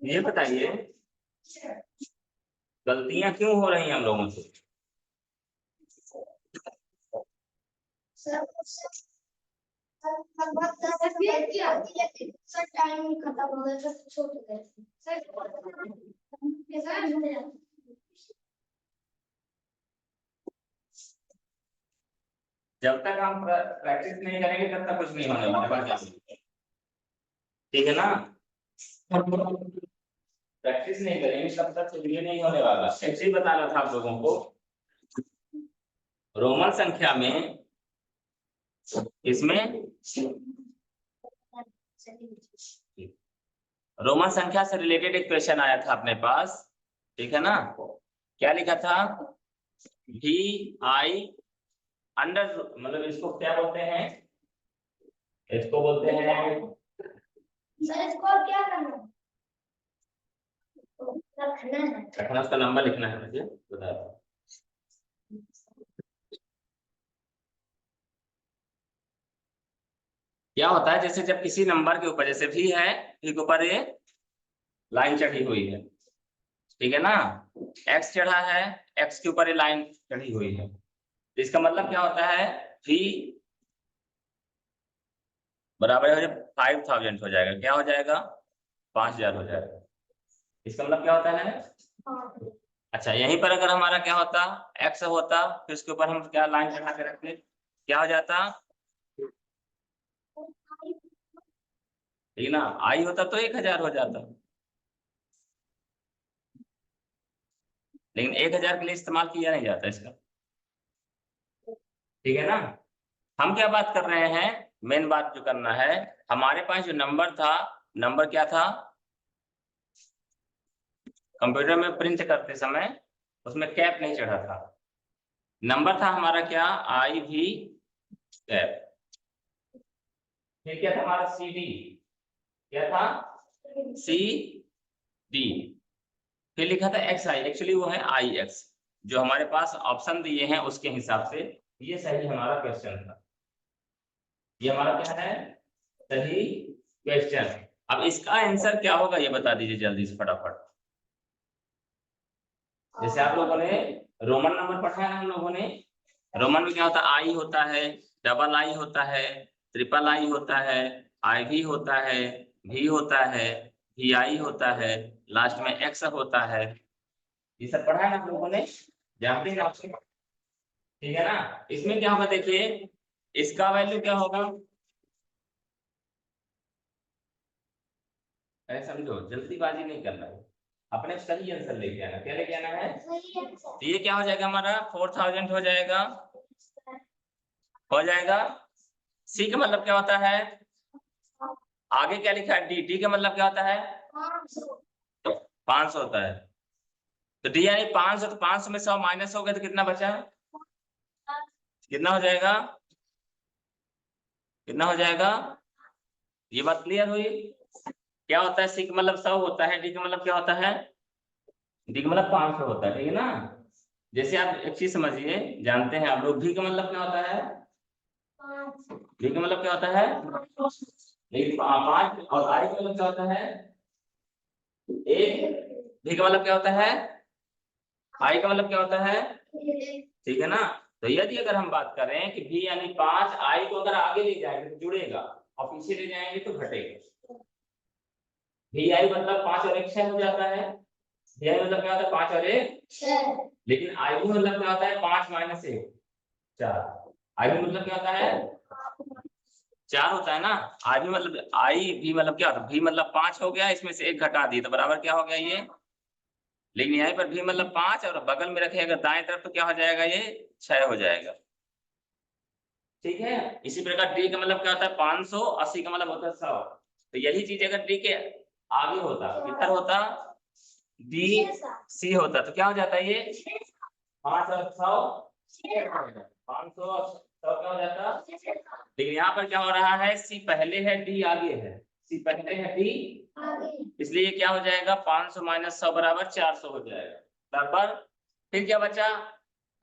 ये बताइए गलतियां क्यों हो रही हैं हम लोगों से? जब तक हम प्रैक्टिस नहीं करेंगे तब तक कुछ नहीं होने वाला। ठीक है ना? प्रैक्टिस नहीं करेंगे तब तक कुछ भी नहीं होने वाला। ऐसे ही बता रहा था आप लोगों को, रोमन संख्या में इसमें रोमन संख्या से रिलेटेड एक क्वेश्चन आया था अपने पास, ठीक है ना? क्या लिखा था? वी आई अंडर, मतलब इसको क्या बोलते हैं? इसको बोलते हैं सर इसको क्या करना है? रखना, उसका नंबर लिखना है मुझे, बता दो। क्या होता है, जैसे जब किसी नंबर के ऊपर, जैसे भी है, भी के ऊपर ये लाइन चढ़ी हुई है, ठीक है ना? एक्स चढ़ा है, एक्स के ऊपर ये लाइन चढ़ी हुई है, इसका मतलब क्या होता है? भी बराबर हो जाए 5000 हो जाएगा। क्या हो जाएगा? 5000 हो जाएगा। इसका मतलब क्या होता है? अच्छा, यहीं पर अगर हमारा क्या होता, एक्स होता, फिर उसके ऊपर हम क्या लाइन चढ़ा के रखते, क्या हो जाता? ठीक ना? आई होता तो 1000 हो जाता, लेकिन 1000 के लिए इस्तेमाल किया नहीं जाता इसका। ठीक है ना? हम क्या बात कर रहे हैं, मेन बात जो करना है, हमारे पास जो नंबर था, नंबर क्या था? कंप्यूटर में प्रिंट करते समय उसमें कैप नहीं चढ़ा था, नंबर था हमारा क्या? आई भी कैप। फिर क्या था हमारा? C D. क्या था? C D. फिर लिखा था एक्स आई, एक्चुअली वो है आई एक्स, जो हमारे पास ऑप्शन दिए हैं उसके हिसाब से ये सही हमारा क्वेश्चन था। ये हमारा क्या है? सही क्वेश्चन। अब इसका आंसर क्या होगा ये बता दीजिए जल्दी से फटाफट। जैसे आप लोगों ने रोमन नंबर पढ़ा है ना, हम लोगों ने रोमन में क्या होता है? आई होता है, डबल आई होता है, ट्रिपल आई होता है, आई भी होता है, भी होता है, भी आई होता है, लास्ट में एक्स होता है। ये सब पढ़ा है ना आप लोगों ने, जानते हैं आपसे? ठीक है ना? इसमें क्या होगा देखिए, इसका वैल्यू क्या होगा? ऐसा समझो, जल्दीबाजी नहीं करना है, अपने सही आंसर लेके आना। क्या लेके आना है? तो ये क्या हो जाएगा हमारा? 4000 हो जाएगा, हो जाएगा। सी का मतलब क्या होता है? आगे क्या लिखा है? डी। डी का मतलब क्या होता है? तो 500 होता है, तो डी यानी 500, तो 500 में 100 माइनस हो गया तो कितना बचा? कितना हो जाएगा? कितना हो जाएगा? ये बात क्लियर हुई? क्या होता है? सी का मतलब 100 होता है, डी का मतलब क्या होता है? डी का मतलब 500 होता है, ठीक है ना? जैसे आप एक चीज समझिए, जानते हैं आप लोग, भी का मतलब क्या होता है? भी का मतलब क्या होता है? लेकिन 5, और आई का मतलब क्या होता है? 1। भी का मतलब क्या होता है? आई का मतलब क्या होता है? ठीक है ना? तो यदि अगर हम बात करें कि भी यानी 5, आई को अगर आगे ले जाएंगे तो जुड़ेगा, और पीछे ले जाएंगे तो घटेगा। भी आई मतलब 5 और 1 6 हो जाता है। भी आई मतलब क्या होता है? 5 और 1 6। लेकिन आई भी मतलब क्या होता है? 5 माइनस 1 4। आई भी मतलब क्या होता है? 4 होता है ना? आई भी मतलब, आई भी मतलब क्या होता है? भी मतलब 5 हो गया, इसमें से 1 घटा दिए तो बराबर क्या हो गया ये? लेकिन यहाँ पर भी मतलब 5 और बगल में रखे अगर दाएं तरफ तो क्या हो जाएगा? ये 6 हो जाएगा। ठीक है? इसी प्रकार डी का मतलब क्या होता है? 500, 80 का मतलब होता है 100। तो यही चीज अगर डी के आगे होता, किधर होता? डी सी होता, तो क्या हो जाता है? ये 5 और 100, 500 और 100 क्या हो जाता? लेकिन यहाँ पर क्या हो रहा है? सी पहले है, डी आगे है। सी पहले है, डी इसलिए क्या हो जाएगा? 500 माइनस 100 बराबर 400 हो जाएगा, बराबर। फिर क्या बचा?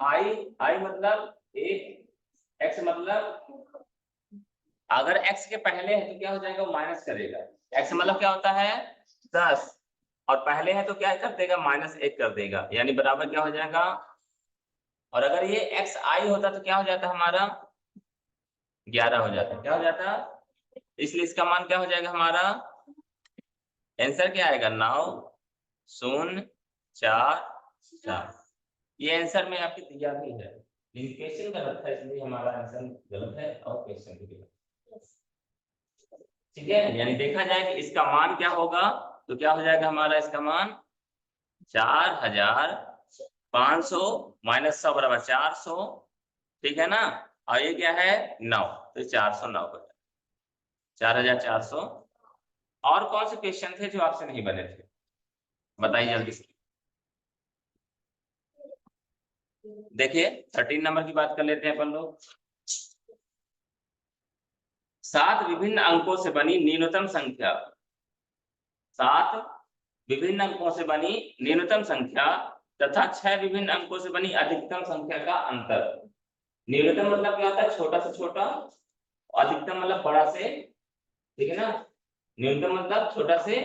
आई। आई मतलब 1, एक्स मतलब, अगर एक्स के पहले है तो क्या हो जाएगा? माइनस करेगा। एक्स मतलब क्या होता है? 10। और पहले है तो क्या कर देगा, -1 कर देगा, यानी बराबर क्या हो जाएगा। और अगर ये xi होता तो क्या हो जाता हमारा, 11 हो जाता। क्या हो जाता, इसलिए इसका मान क्या हो जाएगा हमारा, आंसर क्या आएगा, 9 0 4 4। ये आंसर में आपकी दिया भी है, लेकिन क्वेश्चन गलत है, इसलिए हमारा आंसर गलत है और क्वेश्चन भी गलत। ठीक है, यानी देखा जाए कि इसका मान क्या होगा, तो क्या हो जाएगा हमारा इसका मान 4500 माइनस 100 बराबर 400। ठीक है ना, और ये क्या है 9, तो 409 हो जाए 4400। और कौन से क्वेश्चन थे जो आपसे नहीं बने थे, बताइए जल्दी से। देखिए 13 नंबर की बात कर लेते हैं अपन लोग। 7 विभिन्न अंकों से बनी न्यूनतम संख्या, 7 विभिन्न अंकों से बनी न्यूनतम संख्या तथा 6 विभिन्न अंकों से बनी अधिकतम संख्या का अंतर। न्यूनतम मतलब क्या होता है, छोटा से छोटा, अधिकतम मतलब बड़ा से, ठीक है ना। न्यूनतम मतलब छोटा से,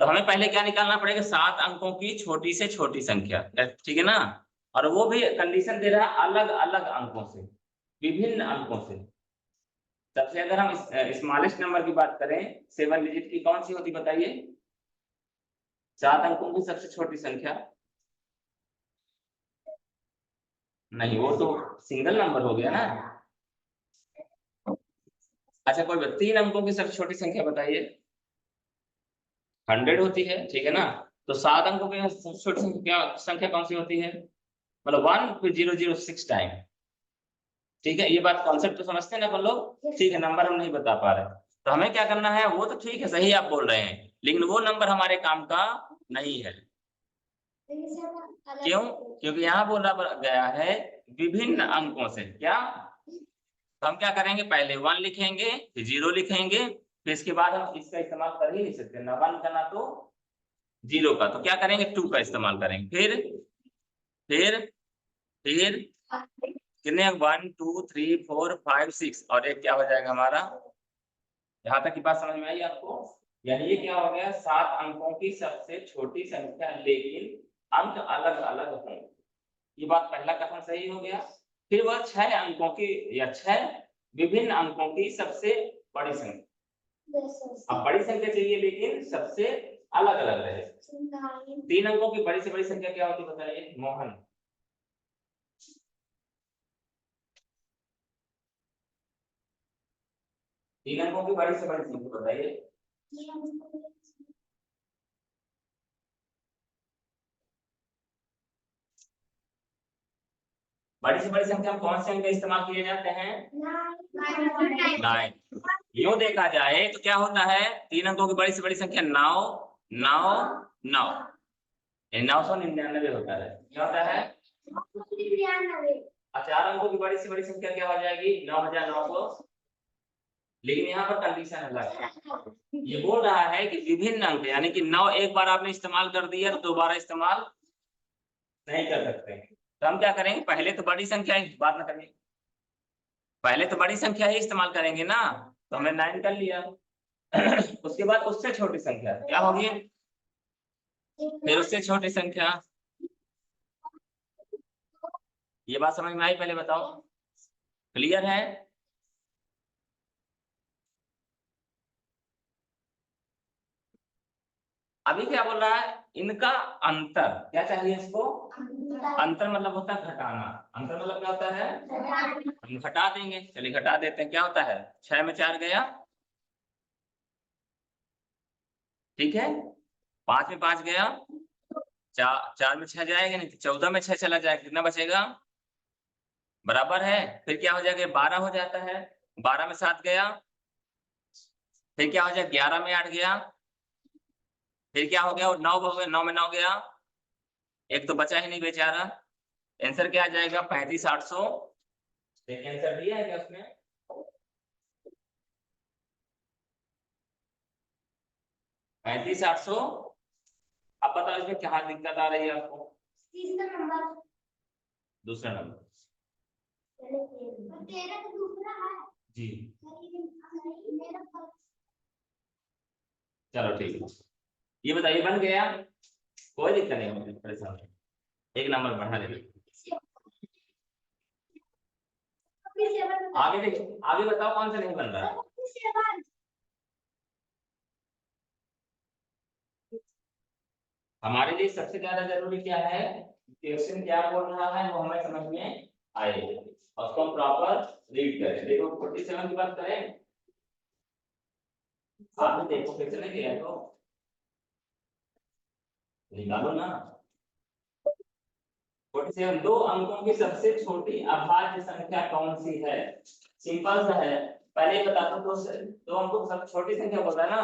तो हमें पहले क्या निकालना पड़ेगा, 7 अंकों की छोटी से छोटी संख्या, ठीक है ना। और वो भी कंडीशन दे रहा है अलग अलग अंकों से, विभिन्न अंकों से। सबसे अगर हम स्मॉलेस्ट नंबर की बात करें, 7 डिजिट की, कौन सी होती बताइए, 7 अंकों की सबसे छोटी संख्या। नहीं, वो तो सिंगल नंबर हो गया ना। अच्छा कोई 3 अंकों की सबसे छोटी संख्या बताइए, 100 होती है, ठीक है ना। तो 7 अंकों की सबसे छोटी संख्या कौन सी होती है, मतलब 1 फिर 006 टाइम। ठीक है, ये बात कॉन्सेप्ट तो समझते हैं ना अपन लोग, ठीक है। नंबर हम नहीं बता पा रहे, तो हमें क्या करना है, वो तो ठीक है, सही आप बोल रहे हैं, लेकिन वो नंबर हमारे काम का नहीं है। क्यों, क्योंकि यहाँ बोला गया है विभिन्न अंकों से, क्या, तो हम क्या करेंगे, पहले 1 लिखेंगे, फिर 0 लिखेंगे, फिर इसके बाद हम इसका इस्तेमाल कर ही नहीं सकते ना 1 का ना तो 0 का, तो क्या करेंगे 2 का इस्तेमाल करेंगे। फिर कितने, 1 2 3 4 5 6, और एक क्या हो जाएगा हमारा। यहाँ तक की बात समझ में आई आपको, यानी ये क्या हो गया, 7 अंकों की सबसे छोटी संख्या लेकिन अंक अलग अलग हों। ये बात पहला कथन सही हो गया। फिर वह 6 अंकों की या 6 विभिन्न अंकों की सबसे बड़ी संख्या, अब बड़ी संख्या चाहिए लेकिन सबसे अलग अलग रहे। 3 अंकों की बड़ी से बड़ी संख्या क्या होती है बताइए मोहन। 3 अंकों की बड़ी से बड़ी संख्या बताइए। बड़ी से बड़ी संख्या में कौन से अंक इस्तेमाल किए जाते हैं, 9। यूं देखा जाए तो क्या होता है, 3 अंकों की बड़ी से बड़ी संख्या 9 9 9, 999 होता है। क्या होता है, 4 अंकों की बड़ी से बड़ी संख्या क्या हो जाएगी, 9900। लेकिन यहाँ पर कंडीशन अलग है, ये बोल रहा है कि विभिन्न अंक, यानी कि 9 एक बार आपने इस्तेमाल कर दिया तो दोबारा इस्तेमाल नहीं कर सकते। तो हम क्या करेंगे, पहले तो बड़ी संख्या ही, बात ना करेंगे, पहले तो बड़ी संख्या ही इस्तेमाल करेंगे ना, तो हमने 9 कर लिया। उसके बाद उससे छोटी संख्या क्या होगी, फिर उससे छोटी संख्या। ये बात समझ में आई, पहले बताओ, क्लियर है। अभी क्या बोल रहा है, इनका अंतर क्या चाहिए इसको, अंतर मतलब होता है घटाना, अंतर मतलब क्या होता है, हम घटा देंगे, चलिए घटा देते हैं। क्या होता है, 6 में 4 गया, ठीक है, 5 में 5 गया, 4 में 6 जाएगा, नहीं तो 14 में 6 चला जाएगा, कितना बचेगा, बराबर है। फिर क्या हो जाएगा, 12 हो जाता है, 12 में 7 गया, फिर क्या हो जाएगा, 11 में 8 गया, फिर क्या हो गया, और 9 हो गया, 9 में 9 गया, एक तो बचा ही नहीं बेचारा। आंसर क्या आ जाएगा, 35,800। देखिए आंसर दिया है क्या उसने, 35,800। अब बताओ इसमें क्या दिक्कत आ रही है आपको, तीसरा नंबर, दूसरा नंबर, तेरा तो दूसरा है जी, मेरा चलो ठीक है। ये बताइए बन गया, कोई दिक्कत नहीं होगी, परेशान नहीं। एक नंबर बढ़ा लेना। आगे देखो, आगे बताओ कौन सा नहीं बन रहा है। हमारे लिए सबसे ज्यादा जरूरी क्या है, क्वेश्चन क्या बोल रहा है वो हमें समझ में आए और उसको हम प्रॉपर रीड करें। देखो 47 की बात करें, आप भी देखो क्वेश्चन नहीं किया तो निकालो ना। 47, दो अंकों की सबसे छोटी अभाज्य संख्या कौन सी है। सिंपल सा है, पहले ही बता दो, दो अंकों की सबसे छोटी संख्या बोल रहा है ना,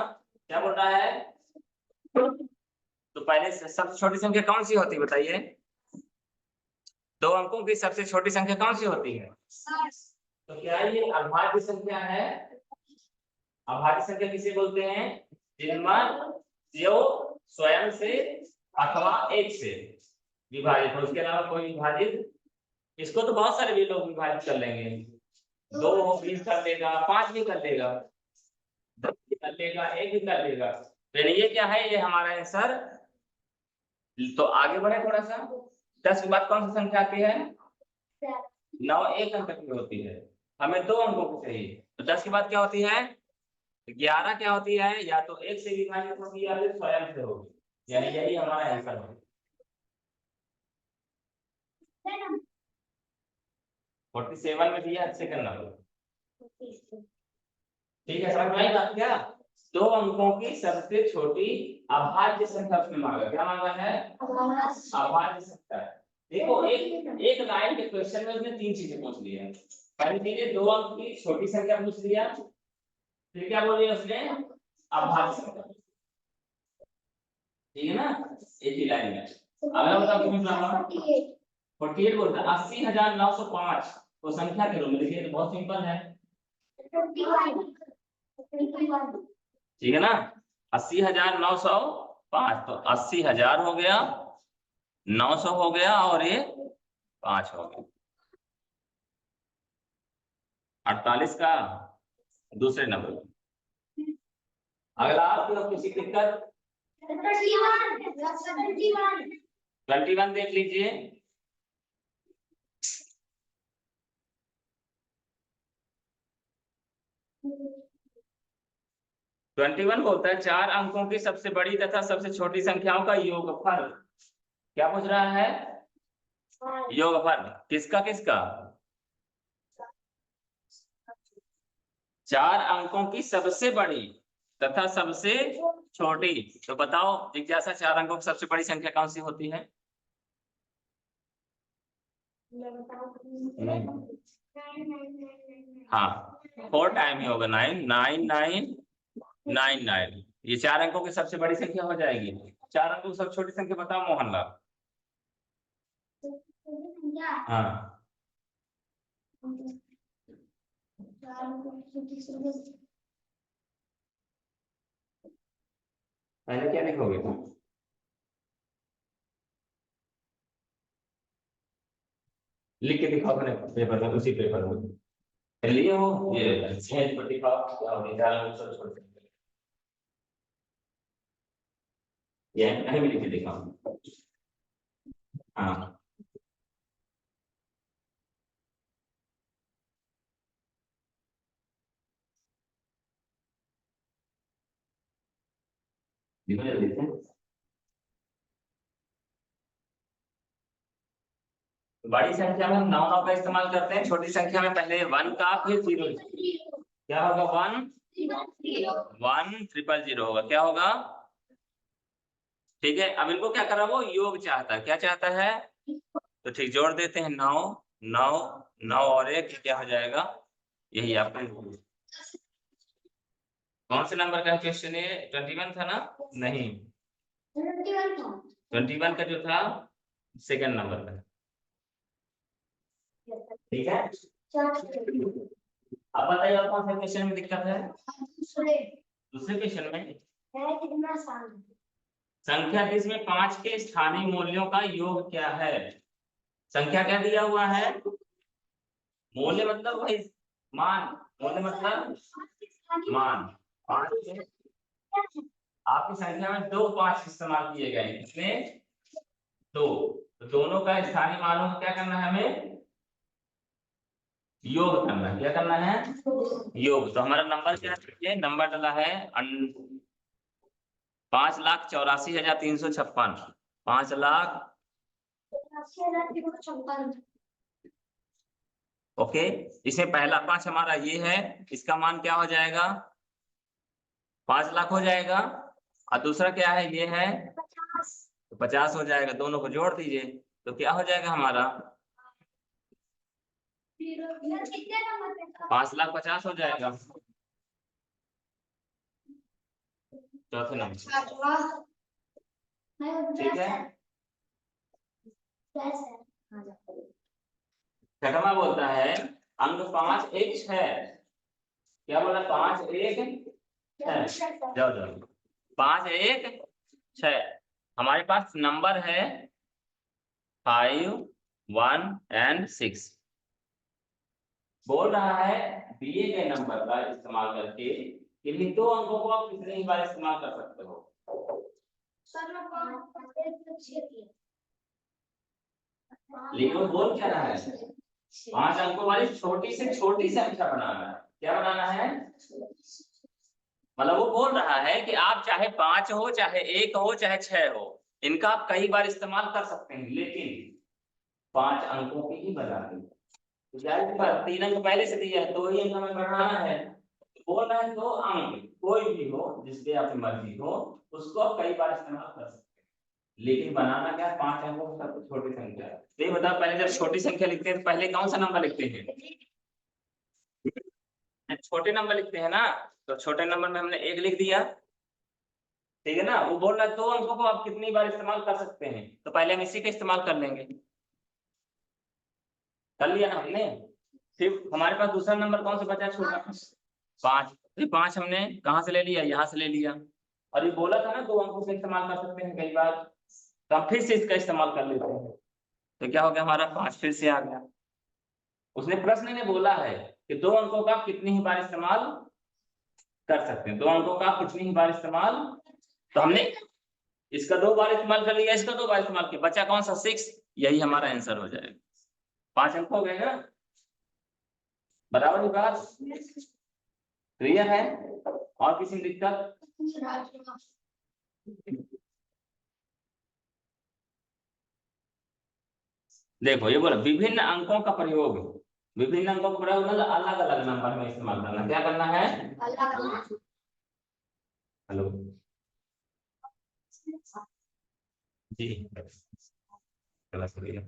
क्या बोल रहा है। तो पहले सबसे छोटी संख्या कौन सी होती है बताइए, दो अंकों की सबसे छोटी संख्या कौन सी होती है। तो क्या ये अभाज्य संख्या है। अभाज्य संख्या किसे बोलते हैं, जिनमें जो स्वयं से अथवा एक से विभाजित हो, उसके अलावा कोई विभाजित। इसको तो बहुत सारे भी लोग विभाजित कर लेंगे, 2 भी कर लेगा, 5 भी कर लेगा, 10 भी कर लेगा, 1 भी कर लेगा। तो ये क्या है, ये हमारा आंसर। तो आगे बढ़े थोड़ा सा, 10 के बाद कौन सी संख्या आती है, 9 एक अंक की होती है, हमें 2 अंकों की चाहिए। तो 10 के बाद क्या होती है, 11 क्या होती है, या तो 1 से विभाजित होगी या फिर स्वयं से होगी, यानी यही हमारा आंसर होगा। 47 में दिया सेकंड नंबर। ठीक है, समझ में आई बात क्या। 2 अंकों की सबसे छोटी अभाज्य संख्या उसने मांगा, क्या मांगा है, अभाज्य संख्या। देखो एक लाइन के क्वेश्चन में उसने 3 चीजें पूछ ली है। पहली चीज है 2 अंक की छोटी संख्या पूछ लिया, फिर क्या बोल दिया उसने, अभाज्य संख्या। ठीक है ना, एक ही लाइन में। अगला बताओ कितनी बराबर, 48 बोलता है 80,905 को संख्या के रूप में लिखिए, तो बहुत सिंपल है। ठीक है ना, 80,905, तो 80,000 हो गया, 900 हो गया और ये 5 हो गया। 48 का दूसरे नंबर। अगला आपको किसी दिक्कत, 21 देख लीजिए। ट्वेंटी वन बोलता है 4 अंकों की सबसे बड़ी तथा सबसे छोटी संख्याओं का योगफल। क्या पूछ रहा है, योगफल किसका किसका, 4 अंकों की सबसे बड़ी तथा सबसे छोटी। तो बताओ जिज्ञासा, 4 अंकों की सबसे बड़ी संख्या कौन सी होती है। हाँ 4 टाइम ही होगा, 9 9 9 9 9, ये 4 अंकों की सबसे बड़ी संख्या हो जाएगी। 4 अंकों की सबसे छोटी संख्या बताओ मोहनलाल। हाँ पहले क्या लिखोगे तुम, लिख के दिखाओ अपने पेपर में, उसी पेपर में लिए हो, ये चेंज पर दिखाओ क्या हो गया, 4 अंकों की सबसे छोटी संख्या, ये कहीं भी लिख के दिखाओ। हाँ लिखो जल्दी से। बड़ी संख्या में हम 9 9 का इस्तेमाल करते हैं, छोटी संख्या में पहले 1 का फिर 0। क्या होगा, 1 1 0 0 होगा, क्या होगा। ठीक है, अब इनको क्या कर रहा है, वो योग चाहता है, क्या चाहता है। तो ठीक, जोड़ देते हैं, 9 9 9 और 1 क्या हो जाएगा, यही आपका कौन से नंबर का क्वेश्चन है, 21 था ना, नहीं 21 का जो था सेकंड नंबर का। ठीक है, अब बताइए और कौन सा क्वेश्चन में दिक्कत है। दूसरे क्वेश्चन में संख्या जिसमें 5 के स्थानीय मूल्यों का योग क्या है। संख्या क्या दिया हुआ है, मूल्य मतलब वही मान, मूल्य मतलब मान। 5 के आपकी संख्या में 2 5 इस्तेमाल किए गए हैं, इसमें 2, तो दोनों का स्थानीय मानों का क्या करना है, हमें योग करना है। क्या करना है, योग। तो हमारा नंबर क्या है, नंबर डला है 5,84,356, 5,00,000। ओके, इसमें पहला 5 हमारा ये है, इसका मान क्या हो जाएगा, 5 लाख हो जाएगा। और दूसरा क्या है, ये है, तो 50 हो जाएगा। दोनों को जोड़ दीजिए तो क्या हो जाएगा हमारा, 5,50,000 हो जाएगा। चौथे नंबर, ठीक है। छठवां बोलता है अंक 5 1 6। क्या बोला, 5 1 6। जाओ जाओ, 5 1 6। हमारे पास नंबर है 5 1 and 6। बोल रहा है दिए गए नंबर का इस्तेमाल करके किन्हीं 2 अंकों को आप कितनी बार इस्तेमाल कर सकते हो। लेकिन वो बोल क्या रहा है, 5 अंकों वाली छोटी से छोटी संख्या बनाना है। क्या बनाना है, मतलब वो बोल रहा है कि आप चाहे 5 हो, चाहे 1 हो, चाहे 6 हो, इनका आप कई बार इस्तेमाल कर सकते हैं, लेकिन 5 अंकों की ही बनानी है। तो जाहिर सी बात, 3 अंक पहले से दिया है, 2 ही अंक हमें बढ़ाना है। बोल रहा है 2 अंक कोई भी हो, जिसके आपकी मर्जी हो, उसको आप कई बार इस्तेमाल कर सकते हैं, लेकिन बनाना क्या, 5 अंकों की सबसे छोटी संख्या। तो ये बताओ, पहले जब छोटी संख्या लिखते हैं तो पहले कौन सा नंबर लिखते हैं, छोटे नंबर लिखते हैं ना। तो छोटे नंबर में हमने 1 लिख दिया, ठीक है ना। वो बोल रहा है 2 अंकों को आप कितनी बार इस्तेमाल कर सकते हैं, तो पहले हम इसी का इस्तेमाल कर लेंगे। कर लिया ना हमने। फिर हमारे पास दूसरा नंबर कौन सा बचा, छोटा 5। तो 5 हमने कहाँ से ले लिया, यहाँ से ले लिया। और ये बोला था ना 2 अंकों से इस्तेमाल कर सकते हैं कई बार, तो हम फिर से इसका इस्तेमाल कर लेते हैं। तो क्या हो गया, हमारा 5 फिर से आ गया। उसने प्रश्न ने बोला है कि 2 अंकों का कितनी ही बार इस्तेमाल कर सकते हैं, 2 अंकों का कितनी ही बार इस्तेमाल। तो हमने इसका 2 बार इस्तेमाल कर लिया, इसका 2 बार इस्तेमाल किया, बचा कौन सा, 6। यही हमारा आंसर हो जाएगा। 5 अंक हो गए ना, बराबर की बात, क्लियर है। और किसी दिक्कत, देखो ये बोला विभिन्न अंकों का प्रयोग, विभिन्न अंकों का प्रयोग मतलब अलग अलग नंबर में इस्तेमाल करना। क्या करना है, हेलो जी, क्लास करिए।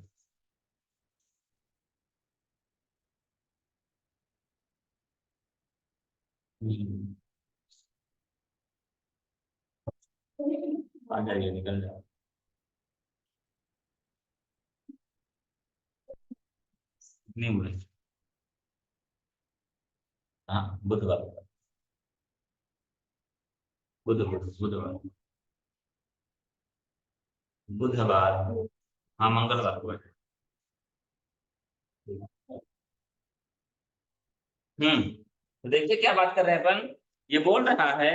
आ जाइए, निकल जाओ। नहीं बोले, हाँ बुधवार, बुधवार, बुधवार, हाँ मंगलवार को है। तो देखिए क्या बात कर रहे हैं अपन, ये बोल रहा है,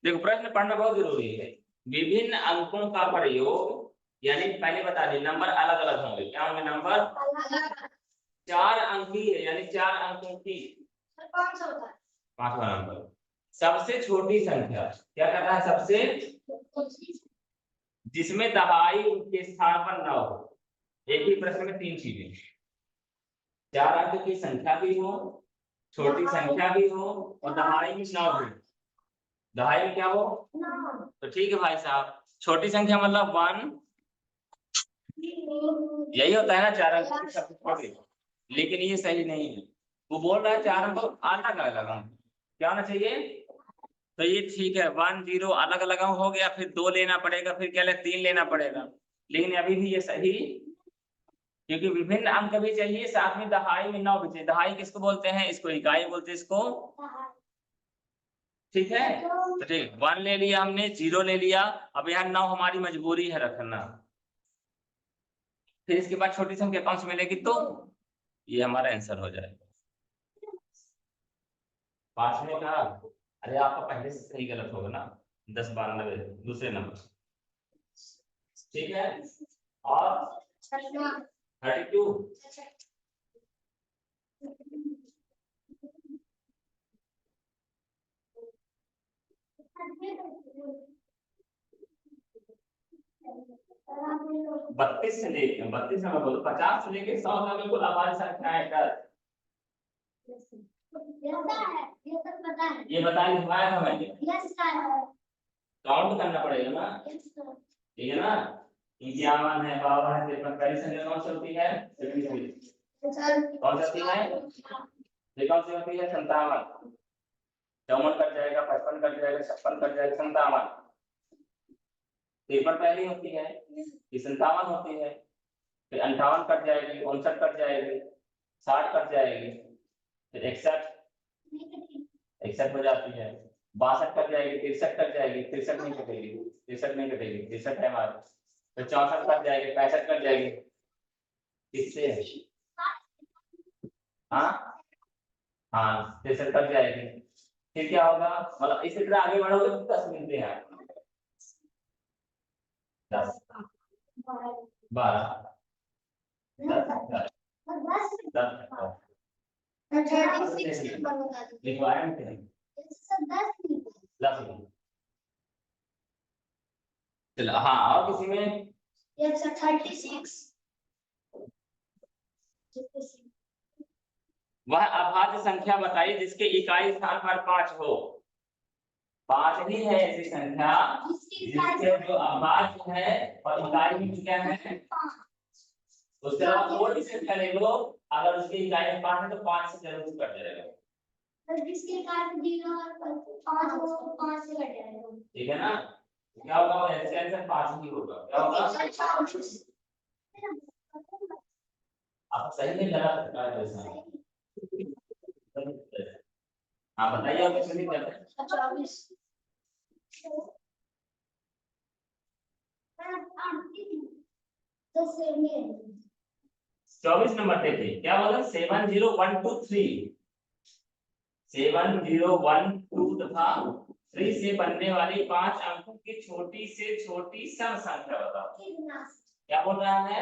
देखो प्रश्न पढ़ना बहुत जरूरी है। विभिन्न अंकों का प्रयोग, यानी पहले बता दें नंबर अलग अलग होंगे। क्या होंगे नंबर, 4 अंकी है, यानी 4 अंकों की, 5वां नंबर। सबसे छोटी संख्या, क्या कर रहा है, सबसे, जिसमें दहाई के स्थान पर न हो। एक ही प्रश्न में 3 चीजें, 4 अंक की संख्या भी हो, छोटी संख्या भी हो, और दहाई में न हो। दहाई में क्या हो, तो ठीक है भाई साहब, छोटी संख्या मतलब 1, यही होता है ना 4 अंक की सबसे छोटी। लेकिन ये सही नहीं है, वो बोल रहा है 4 अंक अलग अलग अंक, क्या होना चाहिए। तो ये ठीक है, 1 0 अलग अलग हो गया, फिर 2 लेना पड़ेगा, फिर क्या 3 लेना पड़ेगा, लेकिन अभी भी ये सही, क्योंकि विभिन्न अंक भी चाहिए, साथ में दहाई में 9 भी चाहिए। दहाई किसको बोलते हैं, इसको इकाई बोलते हैं, इसको, ठीक है। तो ठीक, 1 ले लिया हमने, 0 ले लिया, अब यहाँ 9 हमारी मजबूरी है रखना। फिर इसके बाद छोटी संख्या कौन सी मिलेगी, तो ये हमारा आंसर हो जाएगा। 5 में कहा, अरे आपका पहले से सही गलत होगा ना, 1092 दूसरे नंबर, ठीक है। और 32 32 से लेके 32 नंबर बोलो, 50 से लेके 100 तक बिल्कुल आवाज संख्या है कर। ये बताइए घुमाया था मैंने, काउंट करना पड़ेगा ना, ठीक है ना। 51 है, 52 है, 53, पहली संख्या कौन सी होती है? 53। कौन सी होती है? ये कौन सी होती है? 57। 54 कट जाएगा, 55 कट जाएगा, 56 कट जाएगा, 57। 53 पहली होती है, ये 57 होती है, फिर 58 कट जाएगी, 59 कट जाएगी, 60 कट जाएगी, फिर 61 हो जाती है, 62 कट जाएगी, 63 कट जाएगी, 63 नहीं कटेगी, 63 नहीं कटेगी, 63 है हमारे, फिर 64 कट जाएगी, 65 कट जाएगी, किससे? हाँ हाँ 63 कट जाएगी, फिर क्या होगा? मतलब इसी तरह आगे बढ़ोगे तो 10 मिलते हैं, 10 12 10 लिखवाया नहीं, 10 चलो। हाँ और किसी में? 36 वह अभाज्य संख्या बताइए जिसके इकाई स्थान पर 5 हो। 5 ही है ऐसी संख्या जिसके जो अभाज्य है और इकाई में क्या है? उसके अलावा कोई भी संख्या ले लो, अगर उसकी इकाई में 5 है तो 5 से जरूर कट जाएगा, जिसके इकाई में 0 और 5 हो 5 से कट जाएगा, ठीक है ना। क्या होगा? इसका आंसर 5 ही होगा। क्या होगा? आप सही में लगा सकता है जैसा। हाँ बताइए आप कैसे करते हैं? 24 24 नंबर देखिए क्या बोला? 70123 7012 तथा 3 से बनने वाली 5 अंकों की छोटी से छोटी सम संख्या बताओ। क्या बोल रहा है?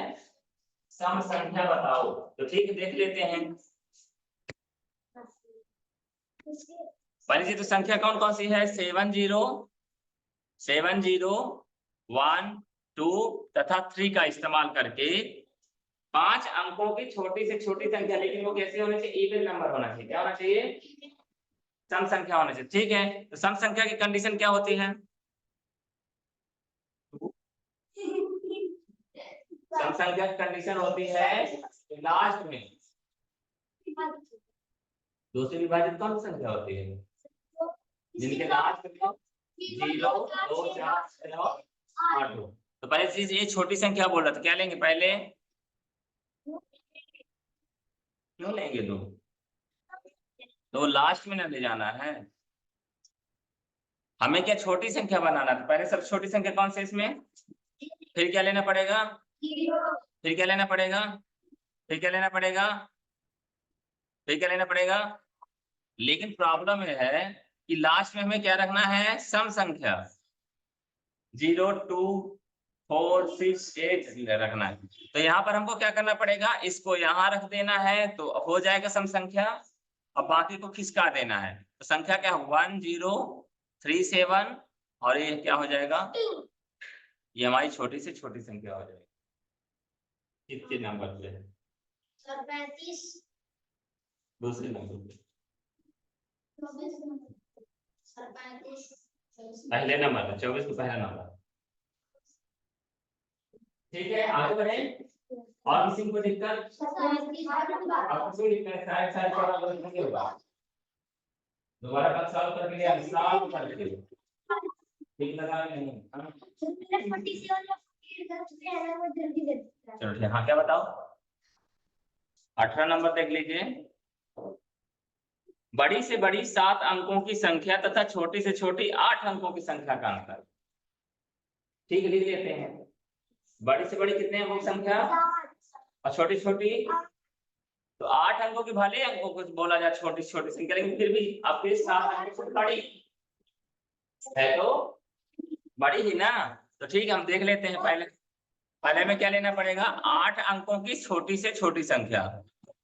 सम संख्या बताओ। तो ठीक है देख लेते हैं। पहली तो संख्या कौन कौन सी है? 7012 तथा 3 का इस्तेमाल करके 5 अंकों की छोटी से छोटी संख्या, लेकिन वो कैसे होने चाहिए? इवन नंबर होना चाहिए। क्या होना चाहिए? सम संख्या होना चाहिए, ठीक है। तो सम संख्या की कंडीशन क्या होती है? सम संख्या की कंडीशन होती है लास्ट में 2 से विभाजित कौन सी संख्या होती है? जिनके लास्ट में 0 2 4 6 8 हो। तो पहले चीज ये छोटी संख्या बोल रहा था, क्या लेंगे पहले? क्यों लेंगे दो? तो लास्ट में ना ले जाना है हमें, क्या छोटी संख्या बनाना था। पहले सब छोटी संख्या कौन सी इसमें, फिर क्या लेना पड़ेगा? फिर क्या लेना पड़ेगा? फिर क्या लेना पड़ेगा? फिर क्या लेना पड़ेगा? लेकिन प्रॉब्लम यह है कि लास्ट में हमें क्या रखना है? सम संख्या 0 2 4 6 8 रखना है। तो यहाँ पर हमको क्या करना पड़ेगा? इसको यहाँ रख देना है तो हो जाएगा सम संख्या, अब बाकी को खिसका देना है। तो संख्या क्या? 1037 और ये क्या हो जाएगा? ये हमारी छोटी से छोटी संख्या हो जाएगी। कितने नंबर पे? 35 दूसरे नंबर पे, 35 पहले नंबर पे 24 को पहला नंबर, ठीक है। आगे बढ़े। और किसी को दिक्कत? आपको कोई दिक्कत है? साइड साइड पर अगर नहीं होगा दोबारा कल सॉल्व करके लिए सॉल्व कर लीजिए, ठीक लगा नहीं? हाँ चलो ठीक। हाँ क्या बताओ? 18 नंबर देख लीजिए। बड़ी से बड़ी 7 अंकों की संख्या तथा छोटी से छोटी 8 अंकों की संख्या का अंतर, ठीक लिख लेते हैं। बड़ी से बड़ी कितने अंकों की संख्या और छोटी छोटी? तो 8 अंकों की भले अंकों को बोला जाए छोटी छोटी संख्या, लेकिन फिर भी आपके 7 अंकों से बड़ी है तो बड़ी ही ना, तो ठीक है हम देख लेते हैं। पहले पहले में क्या लेना पड़ेगा, 8 अंकों की छोटी से छोटी संख्या।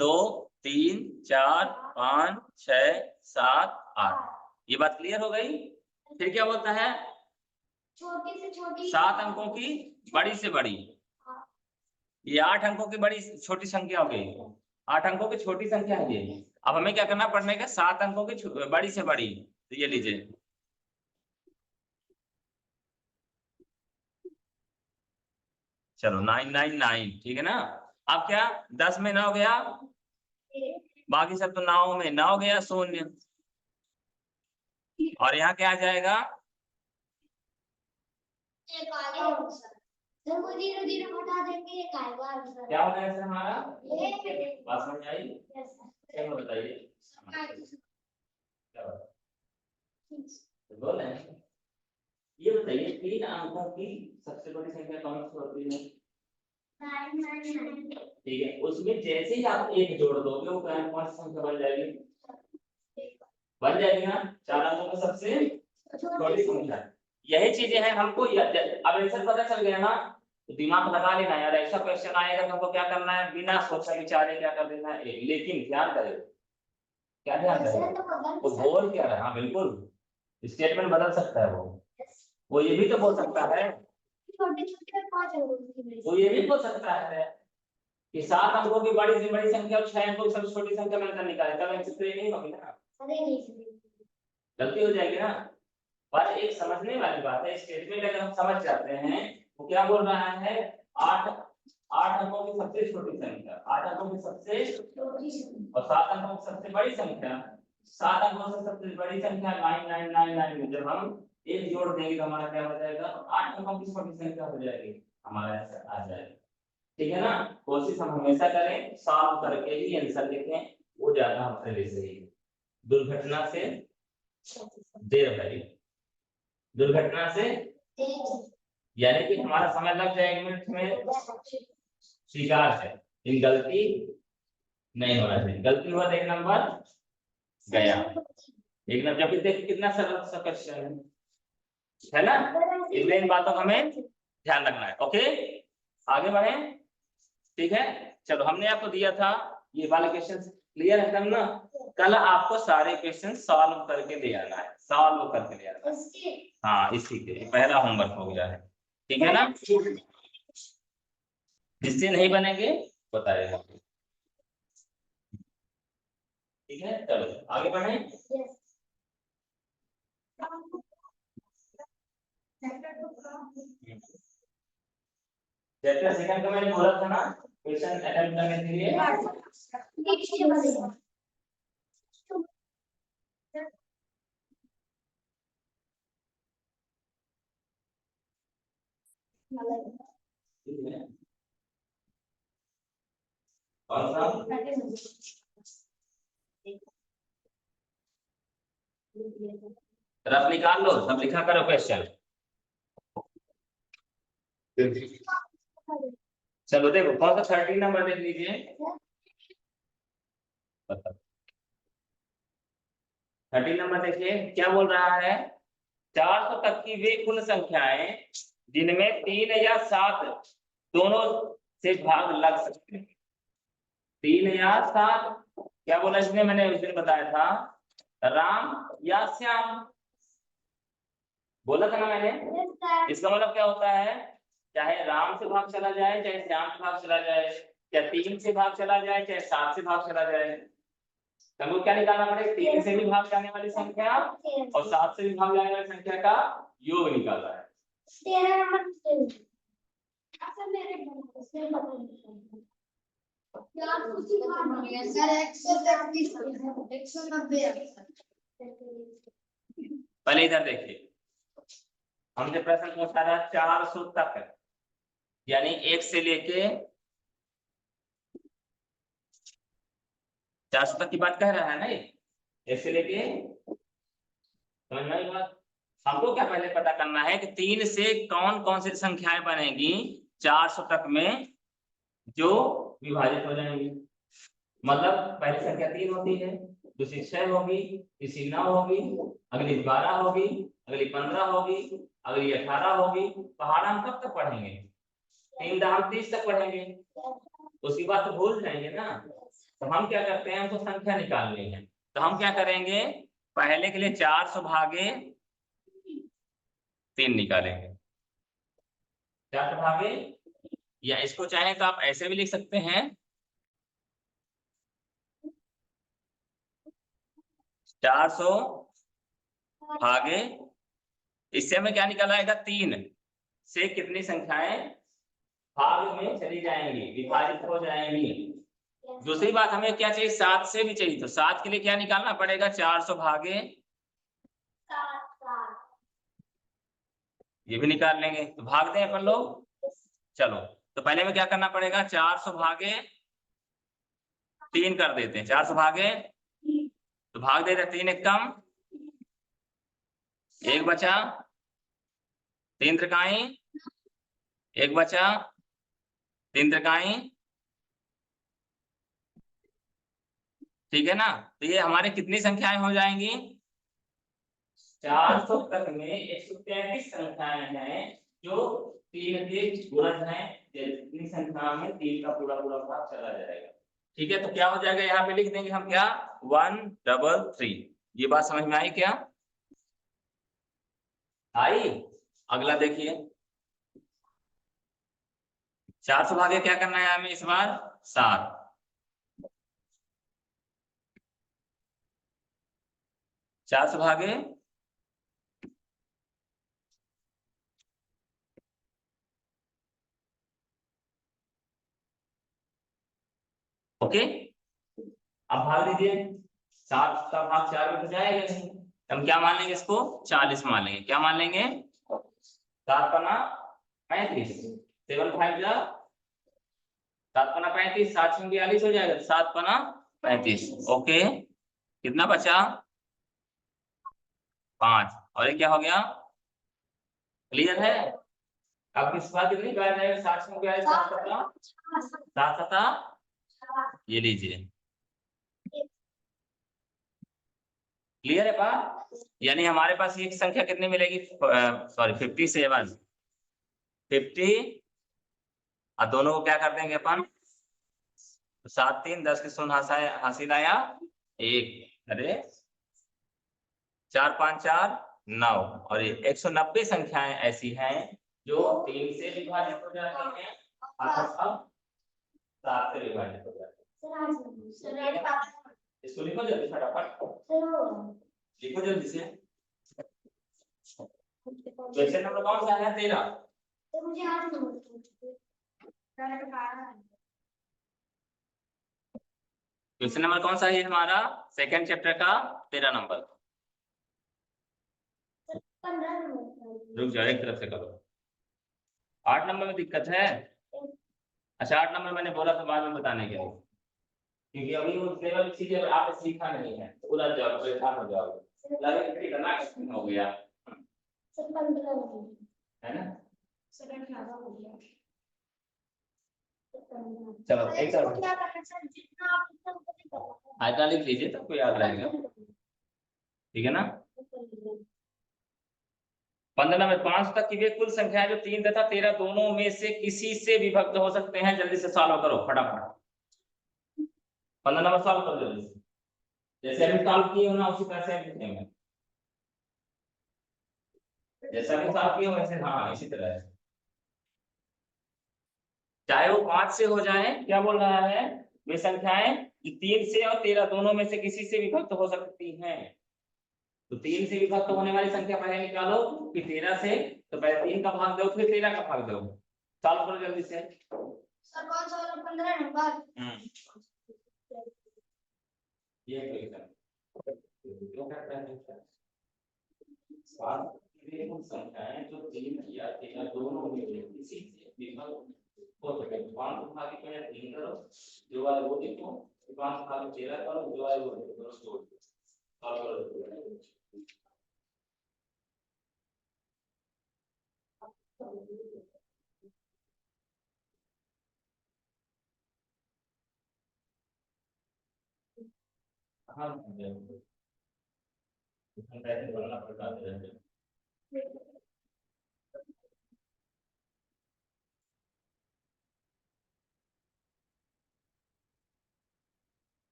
2 3 4 5 6 7 8। ये बात क्लियर हो गई। फिर क्या बोलता है, छोटी से छोटी 7 अंकों की बड़ी से बड़ी। ये 8 अंकों की बड़ी छोटी संख्या हो गई, 8 अंकों की छोटी संख्या है ये। अब हमें क्या करना पड़ेगा, 7 अंकों की बड़ी से बड़ी। तो ये लीजिए, चलो 999, ठीक है ना। अब क्या, 10 में 9 गया, बाकी सब तो 9 में 9 गया, 0। और यहाँ क्या आ जाएगा, एक आगे सर वो 0 0 हटा देंगे, एक आएगा आंसर। क्या होगा आंसर हमारा, ये बात समझ आई, यस सर। क्या बताइए, क्या बात? तो बोल रहे हैं, ये बताइए 3 अंकों की सबसे बड़ी संख्या कौन सी होती है। 999 ठीक है, उसमें जैसे ही आप एक जोड़ दोगे वो कौन सी संख्या बन जाएगी, बन जाएगी ना, 4 अंकों की सबसे छोटी संख्या। यही चीजें हैं हमको, अब आंसर पता चल गया ना, तो दिमाग लगा लेना यार, ऐसा क्वेश्चन आएगा तो हमको क्या करना है, बिना सोचे विचारे क्या कर देना है, लेकिन ध्यान करें, क्या ध्यान करें, वो बोल क्या रहा है, हाँ बिल्कुल स्टेटमेंट बदल सकता है वो ये भी तो बोल सकता है, छोटे छोटे 5 अंकों की वो ये भी बोल सकता है कि 7 अंकों की बड़ी से बड़ी संख्या और 6 अंकों की सबसे छोटी संख्या मिलकर निकाले, तब आंसर नहीं होगी ना, अरे नहीं गलती हो जाएगी ना। पर एक समझने वाली बात है, स्टेटमेंट अगर हम समझ जाते हैं, वो क्या बोल रहा है, 8 अंकों की सबसे छोटी संख्या, 8 अंकों की सबसे और 7 अंकों की सबसे बड़ी संख्या, 7 अंकों से सबसे बड़ी संख्या 9999 में जब हम एक जोड़ देंगे तो हमारा क्या हो जाएगा, 8 अंकों की छोटी संख्या हो जाएगी, हमारा आंसर आ जाएगा। ठीक है ना, कोशिश हम हमेशा करें सॉल्व करके ही आंसर लिखें, वो ज्यादा हमारे लिए सही है। दुर्घटना से देर भरी, दुर्घटना से यानी कि हमारा समय लग जाए 1 मिनट में, स्वीकार है, लेकिन गलती नहीं होना चाहिए, गलती हुआ तो 1 नंबर गया, 1 नंबर। जब देखिए कितना सरल सा क्वेश्चन है ना, इसलिए इन बातों का हमें ध्यान रखना है। ओके आगे बढ़े, ठीक है। चलो हमने आपको दिया था ये वाले क्वेश्चन, क्लियर है ना, कल आपको सारे क्वेश्चन सॉल्व करके ले आना है, सॉल्व करके ले आना है। हाँ इसी के पहला होमवर्क हो गया है, ठीक है ना। जिससे नहीं बनेंगे बताइएगा, ठीक है। चलो आगे बढ़े, चैप्टर सेकंड का मैंने बोला था ना, क्वेश्चन अटेम्प्ट करने के लिए कौन सा, रफ निकाल लो, सब लिखा करो क्वेश्चन। चलो देखो कौन सा 13 नंबर देख लीजिए, 13 नंबर देखिए क्या बोल रहा है, 400 तक की वे कुल संख्याएं जिनमें 3 या 7 दोनों से भाग लग सकते हैं। 3 या 7 क्या बोला इसने, मैंने उस दिन बताया था, राम या श्याम बोला था ना मैंने। इसका मतलब क्या होता है, चाहे राम से भाग चला जाए चाहे श्याम से भाग चला जाए, चाहे 3 से भाग चला जाए चाहे 7 से भाग चला जाए, हमको क्या निकालना पड़ेगा, 3 से भी भाग जाने वाली संख्या और 7 से भी भाग जाने वाली संख्या का योग निकालना है। 13 नंबर अच्छा मेरे से पहले इधर देखिए, हमने प्रश्न पूछा था 400 तक, यानी 1 से लेके 400 तक की बात कह रहा है ना, ये 1 से लेके, समझ में आई बात। हमको क्या पहले पता करना है कि 3 से कौन कौन सी संख्याएं बनेगी 400 तक में जो विभाजित हो जाएंगी, मतलब पहली संख्या 3 होती है, दूसरी 6 होगी, तीसरी 9 होगी, अगली 12 होगी, अगली 15 होगी, अगली 18 होगी। पहाड़ा हम कब तक पढ़ेंगे? 3 दाम 30 तक पढ़ेंगे, उसके बाद तो भूल जाएंगे ना। तो हम क्या करते हैं, हमको संख्या निकालनी है, तो हम क्या करेंगे, पहले के लिए 400 भागे 3 निकालेंगे। 400 भागे, या इसको चाहे तो आप ऐसे भी लिख सकते हैं, 400 भागे, इससे हमें क्या निकल आएगा, 3 से कितनी संख्याएं भाग में चली जाएंगी, विभाजित हो जाएंगी। दूसरी बात हमें क्या चाहिए, 7 से भी चाहिए, तो 7 के लिए क्या निकालना पड़ेगा, 400 भागे 7 ये भी निकाल लेंगे, तो भाग दें अपन लोग। चलो, तो पहले में क्या करना पड़ेगा, 400 भागे 3 कर देते हैं, 400 भागे, तो भाग देते हैं, 3 एक कम, 1 बचा, 3 त्रिकाई, 1 बचा, 3 त्रिकाई, ठीक है ना। तो ये हमारे कितनी संख्याएं हो जाएंगी, 400 तक में 133 संख्याएं हैं जो 3 के गुणज हैं, जितनी संख्या में 3 का पूरा पूरा भाग चला जाएगा। ठीक है, तो क्या हो जाएगा, यहाँ पे लिख देंगे हम क्या, 133। ये बात समझ में आई क्या, आई। अगला देखिए, 400 भागे क्या करना है हमें इस बार, 7, 400 भागे ओके, अब भाग दीजिए, 7 का भाग 4 में तो जाएगा नहीं, हम क्या मान लेंगे, इसको 40 मान लेंगे। क्या मान लेंगे, 7 पना 35, 7 5 जा 7 पना 35, 7 में 42 हो जाएगा, 7 पना 35। ओके, कितना बचा, 5, और ये क्या हो गया, क्लियर है। अब किस बात कितनी बार जाएगा, 7 में 42, 7 सता 7 सता, ये लीजिए, क्लियर है बात। यानी हमारे पास एक संख्या कितनी मिलेगी, सॉरी 57, 50, और दोनों को क्या कर देंगे अपन, 7 3 10 के शून्य हासिल आया 1, अरे 4 5 4 9, और ये 190 संख्याएं ऐसी हैं जो 3 से विभाजित हो जाती हैं अथवा 7 से विभाजित हो जाती हैं। इसको लिखो जल्दी फटाफट, लिखो जल्दी से। क्वेश्चन नंबर कौन सा है, 13। क्वेश्चन नंबर कौन सा है हमारा, सेकंड चैप्टर का 13 नंबर। रुक जाओ, एक तरफ से करो। 8 नंबर में दिक्कत है, अच्छा 8 नंबर मैंने बोला था बाद में बताने के लिए, क्योंकि अभी वो केवल चीजें आपने सीखा नहीं है, पूरा जवाब परेशान हो जाओगे, लगे कि इतना कठिन हो गया है ना। चलो एक तरफ आयता लिख लीजिए, सबको याद रहेगा, ठीक है ना। 15 नंबर 5 तक की वे कुल संख्याएं जो 3 तथा 13 दोनों में से किसी से विभक्त हो सकते हैं। जल्दी से सॉल्व करो फटाफट, 15 नंबर सॉल्व करो जल्दी से, जैसे अभी सॉल्व किए हो ना उसी तरह से लिखेंगे, जैसा भी सॉल्व किए हो वैसे, हाँ इसी तरह है, चाहे वो 5 से हो जाए। क्या बोल रहा है, वे संख्याएं 3 से और 13 दोनों में से किसी से विभक्त हो सकती हैं। तो 3 से विभक्त होने वाली संख्या पहले निकालो कि 13 से, तो पहले 3 का भाग दो फिर 13 का भाग दो, सॉल्व करो जल्दी से। सर कौन सा वाला 15 नंबर, ये क्यों करता है, सात संख्याएं जो 3 या 13 दोनों में से किसी से विभक्त हो सके, 5 भाग के पहले 3 करो, जो है वो देखो, 5 भाग 13 करो, जो है वो दोनों जोड़ दो, सॉल्व करो। कहाँ कैसे बोलना पड़ता है।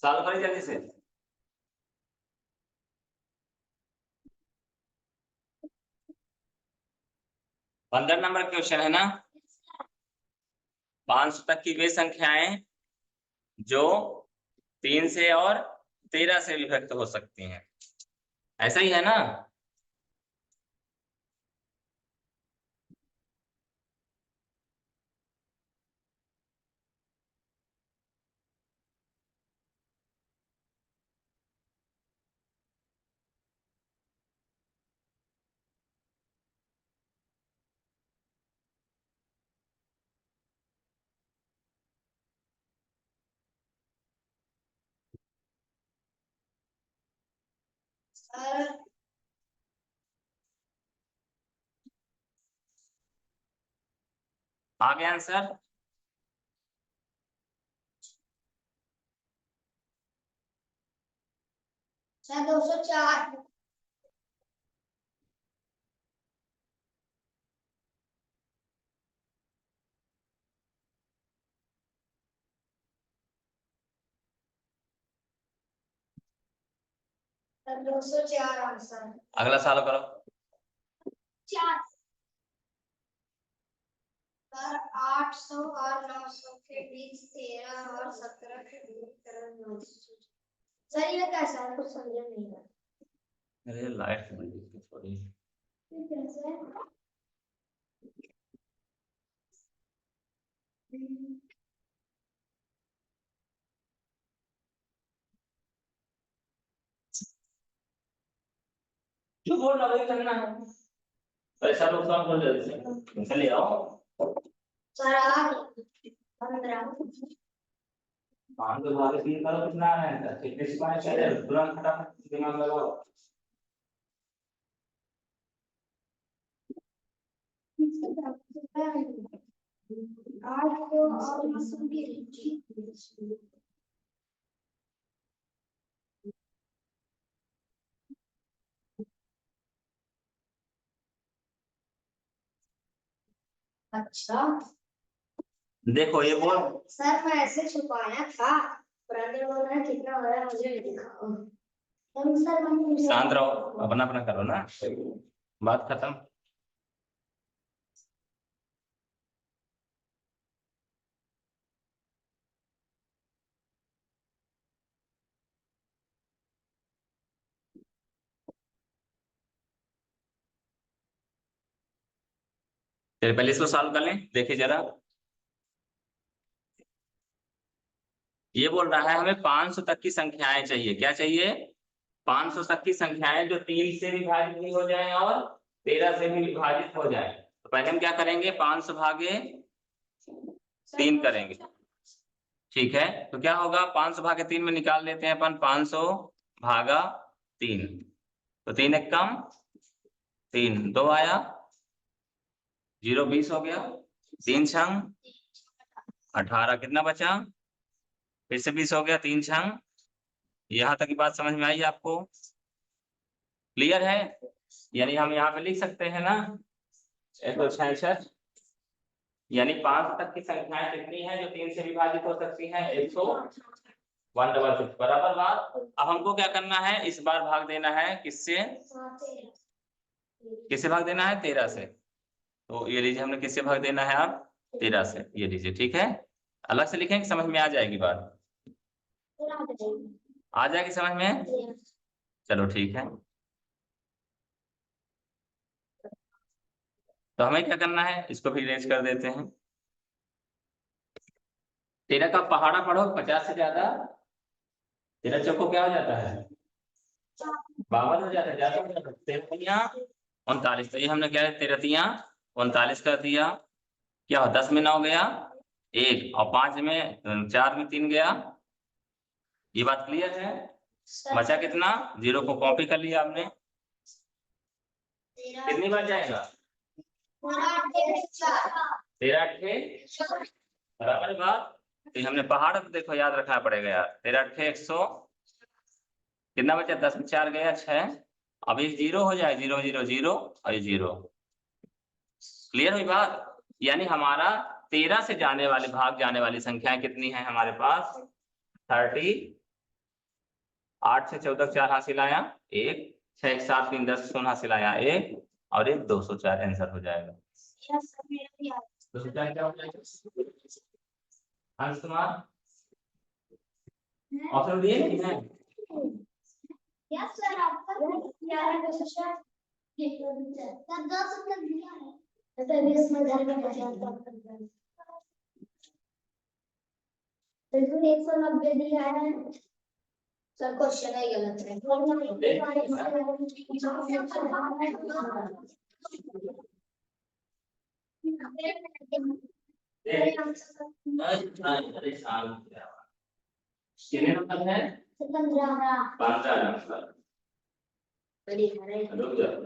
सॉल्व करें जल्दी से। पंद्रह नंबर क्वेश्चन है ना। 500 तक की वे संख्याएं जो 3 से और 13 से विभक्त हो सकती हैं, ऐसा ही है ना। आ गया आंसर। सर 204। Sir 204 answer. अगला सवाल करो। 4। सर 800 और 900 के बीच 13 और 17 के बीच 900। सर ये कैसा है, कुछ समझ नहीं आ रहा। अरे लाइट थोड़ी। कैसे? जो बोल रहा है करना है, पैसा नुकसान बोल रहे थे ले आओ। सर 15। मान तो भागे 3 करो कितना है, कितने सिपाही चाहिए तुरंत फटाफट दिमाग लगाओ। आज तो और मौसम की रीति। अच्छा देखो ये बोल। सर मैं ऐसे छुपाया था, ब्रदर बोल रहा है कितना हो रहा है मुझे भी दिखाओ। हम सर शांत रहो, अपना अपना करो ना, बात खत्म। फिर पहले इसको सॉल्व कर लें, देखिए जरा। ये बोल रहा है हमें 500 तक की संख्याएं चाहिए। क्या चाहिए? 500 तक की संख्याएं जो 3 से विभाजित भी हो जाए और 13 से भी विभाजित हो जाए। तो पहले हम क्या करेंगे, 500 भागे 3 करेंगे। ठीक है, तो क्या होगा, 500 भागे 3 में निकाल लेते हैं अपन, 500 भागा 3, तो 3 एक कम 3 2 आया, 0 20 हो गया, 3 छंग 18, कितना बचा, फिर से 20 हो गया, 3 छंग। यहाँ तक की बात समझ में आई आपको? क्लियर है? यानी हम यहाँ पे लिख सकते हैं ना 166, यानी 5 तक की संख्याएं कितनी है जो 3 से विभाजित हो सकती हैं, 166 बराबर बात। अब हमको क्या करना है, इस बार भाग देना है किससे, किससे भाग देना है, 13 से। तो ये लीजिए हमने किससे भाग देना है, आप 13 से, ये लीजिए। ठीक है, अलग से लिखेंगे, समझ में आ जाएगी बात, आ जाएगी समझ में। चलो ठीक है, तो हमें क्या करना है, इसको भी अरेंज कर देते हैं। 13 का पहाड़ा पढ़ो 50 से ज्यादा, 13 चौको क्या हो जाता है, 52 हो जाता है, ज्यादा हो जाता है, 13 तो ये हमने क्या है, 13 कर दिया। क्या हो, 10 में 9 गया 1, और 5 में 4 में 3 गया। ये बात क्लियर है? बचा कितना, 0 को कॉपी कर लिया आपने, कितनी बार जाएगा, 13 8 बराबर है बात। तो हमने पहाड़ तो देखो याद रखना पड़ेगा यार। 13 100 कितना बचा, 10 में 4 गया 6। अब ये 0 हो जाए, 0 0 0 और ये 0। क्लियर हुई बात। यानी हमारा 13 से जाने वाले भाग जाने वाली संख्याएं कितनी है हमारे पास, 30। 8 से 14 4 हासिल आया 1, 6 1 7 3 10 शून्य हासिल आया 1 और 1 204 आंसर हो जाएगा। 204 क्या हो जाएगा अंश कुमार, ऑप्शन दिए नहीं है। यस सर, आपका 11 सर 10 तक दिया है। तो भी इसमें घर में 50 बिल्कुल 190 दिया है सर। क्वेश्चन ही गलत है। कितने नंबर है, 15 नंबर। रुक जाओ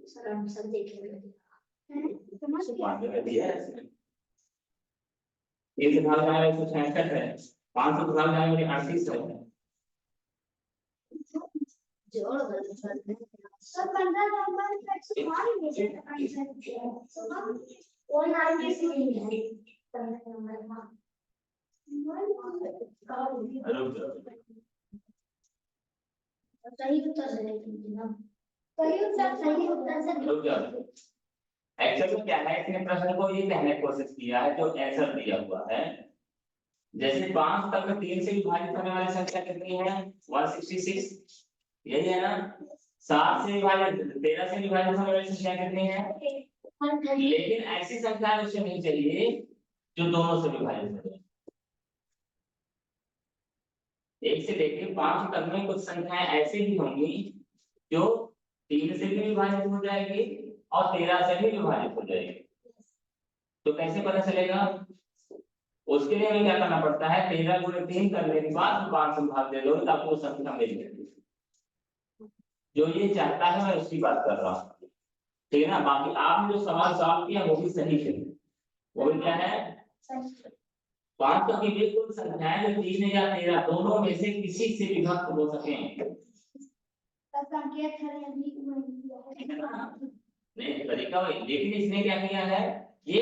सर हम सब देखेंगे। एक भाग जाने वाले 166 है, 500 भाग जाने वाले 38 है। जोड़ गलत है सर। 15 नंबर पे सवाल नहीं है आंसर। वो 93 है 15 नंबर में। सही उत्तर से ना, सही उत्तर से रुक जाओ। एक्चुअली क्या है, इसने प्रश्न को ये कहने की कोशिश किया है जो आंसर दिया हुआ है। जैसे 5 तक 3 से विभाजित होने वाली संख्या कितनी है, 166, यही है ना। 7 से विभाजित 13 से विभाजित होने वाली संख्या कितनी है, लेकिन ऐसी संख्या उसे नहीं चाहिए जो दोनों से विभाजित हो जाए। 1 से लेकर 5 तक में कुछ संख्याएं ऐसी भी होंगी जो 3 से भी विभाजित हो जाएगी और 13 से भी विभाजित हो जाएगी। तो कैसे पता चलेगा, उसके लिए हमें क्या करना पड़ता है, 13 गुणे 3 करने के बाद 5 से भाग दे दो तो आपको संख्या मिल जाएगी। जो ये चाहता है मैं उसकी बात कर रहा हूँ, ठीक है ना। बाकी आपने जो सवाल सॉल्व किया वो भी सही है। वो भी क्या है, 5 तक की बिल्कुल संख्याएं जो 3 या 13 दोनों में से किसी से विभक्त हो सके। नहीं तरीका वही, लेकिन इसने क्या किया है, ये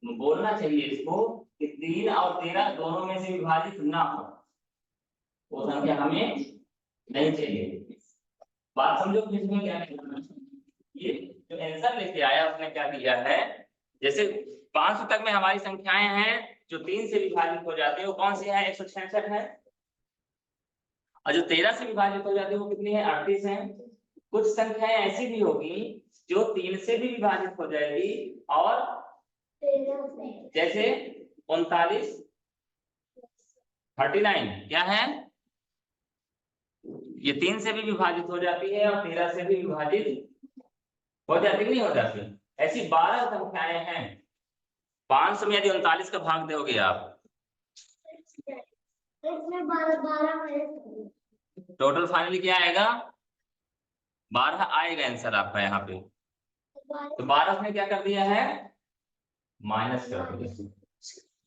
बोलना चाहिए इसको कि 3 और 13 दोनों में से विभाजित ना हो, वो संख्या हमें नहीं चाहिए। बात समझो कि इसमें क्या किया, ये जो आंसर लेके आया उसने क्या किया है, जैसे 500 तक में हमारी संख्याएं हैं जो 3 से विभाजित हो जाती है वो कौन सी है, 166 है। और जो 13 से विभाजित हो जाती है वो कितनी है, 38 है। कुछ संख्याएं ऐसी भी होगी जो 3 से भी विभाजित हो जाएगी और जैसे 39 39 क्या है, ये 3 से भी विभाजित हो जाती है और 13 से भी विभाजित हो जाती नहीं हो जाती। ऐसी 12 संख्याएं हैं। 500 में यदि 39 का भाग दोगे आप, टोटल फाइनली क्या आएगा, 12 आएगा आंसर आपका यहाँ पे। तो 12 में क्या कर दिया है, माइनस कर दिया,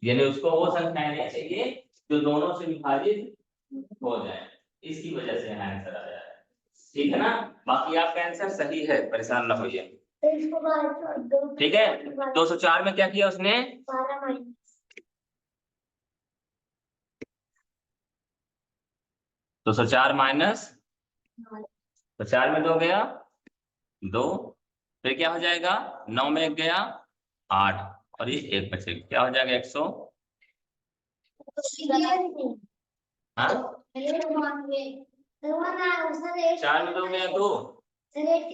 यानी उसको वो संख्याएं नहीं चाहिए जो दोनों से विभाजित हो जाए, इसकी वजह से आंसर आया है, ठीक है ना। बाकी आपका आंसर सही है, परेशान ना होइए, ठीक है। 204 में क्या किया उसने, 204 माइनस, तो 4 में 2 गया 2, फिर क्या हो जाएगा, 9 में 1 गया 8 और ये 1 बचेगा, क्या हो जाएगा 100। हाँ 4 में 2 गया 2,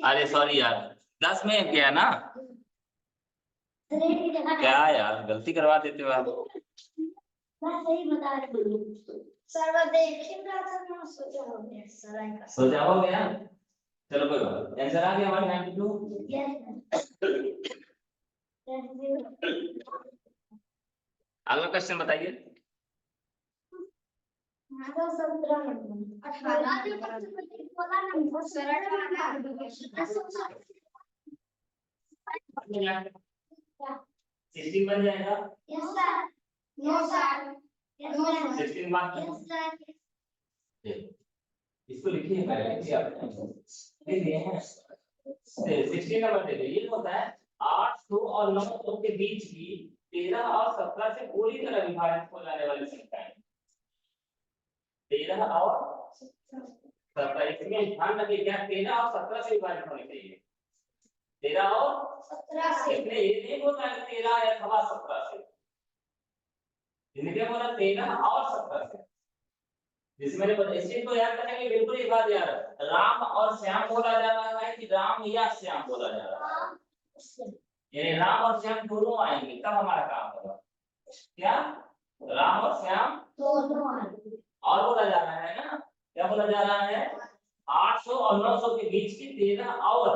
अरे सॉरी यार 10 में 1 गया ना, क्या यार गलती करवा देते हो आप। मैं सही बता रही हूँ सर, वो देख ही रहा था मैं, सोचा हो गया सर, सोचा हो गया, चलो कोई बात, आंसर आ गया हमारा 92। अगला क्वेश्चन बताइए। 18 16 बन जाएगा। Yes sir. No sir. Yes sir. 16 बात यस सर। इसको लिखिए पहले, लिखिए आपने लिख दिए हैं। 16 नंबर दे दीजिए। ये होता है 800 और 900 के बीच की 13 और 17 से पूरी तरह विभाजित हो जाने वाली संख्याएं। 13 और 17, इसमें ध्यान रखिए क्या 13 और 17 से विभाजित होने चाहिए। 13 और 17 से। इसमें ये नहीं बोलना है 13 या 17 से, इसने क्या बोला 13 और 17 से। जिसमें इस चीज को याद करेंगे, बिल्कुल ये बात याद है। राम और श्याम बोला जा रहा है कि राम या श्याम बोला जा रहा है? यानी राम और श्याम दोनों आएंगे तब हमारा काम होगा। क्या राम और श्याम दोनों आएंगे। और बोला जा रहा है ना, क्या बोला जा रहा है 800 और 900 के बीच की 13 और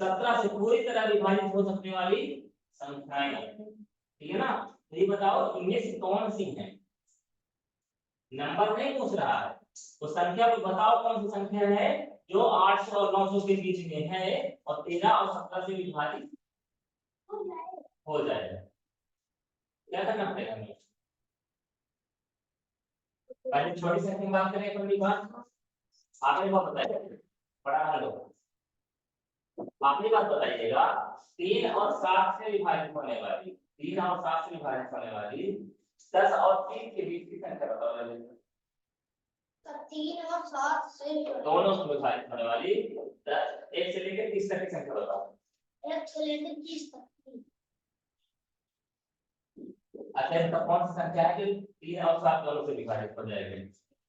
17 से पूरी तरह विभाजित हो सकने वाली संख्याएं। ठीक है ना, तो ये बताओ इनमें से कौन सी है? नंबर नहीं पूछ रहा है, तो संख्या को बताओ कौन सी संख्या है जो 800 और 900 के बीच में है और 13 और 17 से विभाजित हो जाएगा। क्या करना पड़ेगा हमें? पहले छोटी संख्या की बात करें, पहली बात आपने बात बताइए, बड़ा लो आपने बात बताइएगा 3 और 7 से विभाजित होने वाली, 3 और 7 से विभाजित होने वाली 10 और 3 के बीच की संख्या बताओ। 3 और 7 से दोनों से विभाजित होने वाली 10 1 से लेकर 30 तक की संख्या बताओ। 1 से लेकर 30 तक। अच्छा इसका कौन सी संख्या है जो 3 और 7 दोनों से विभाजित हो जाएगी,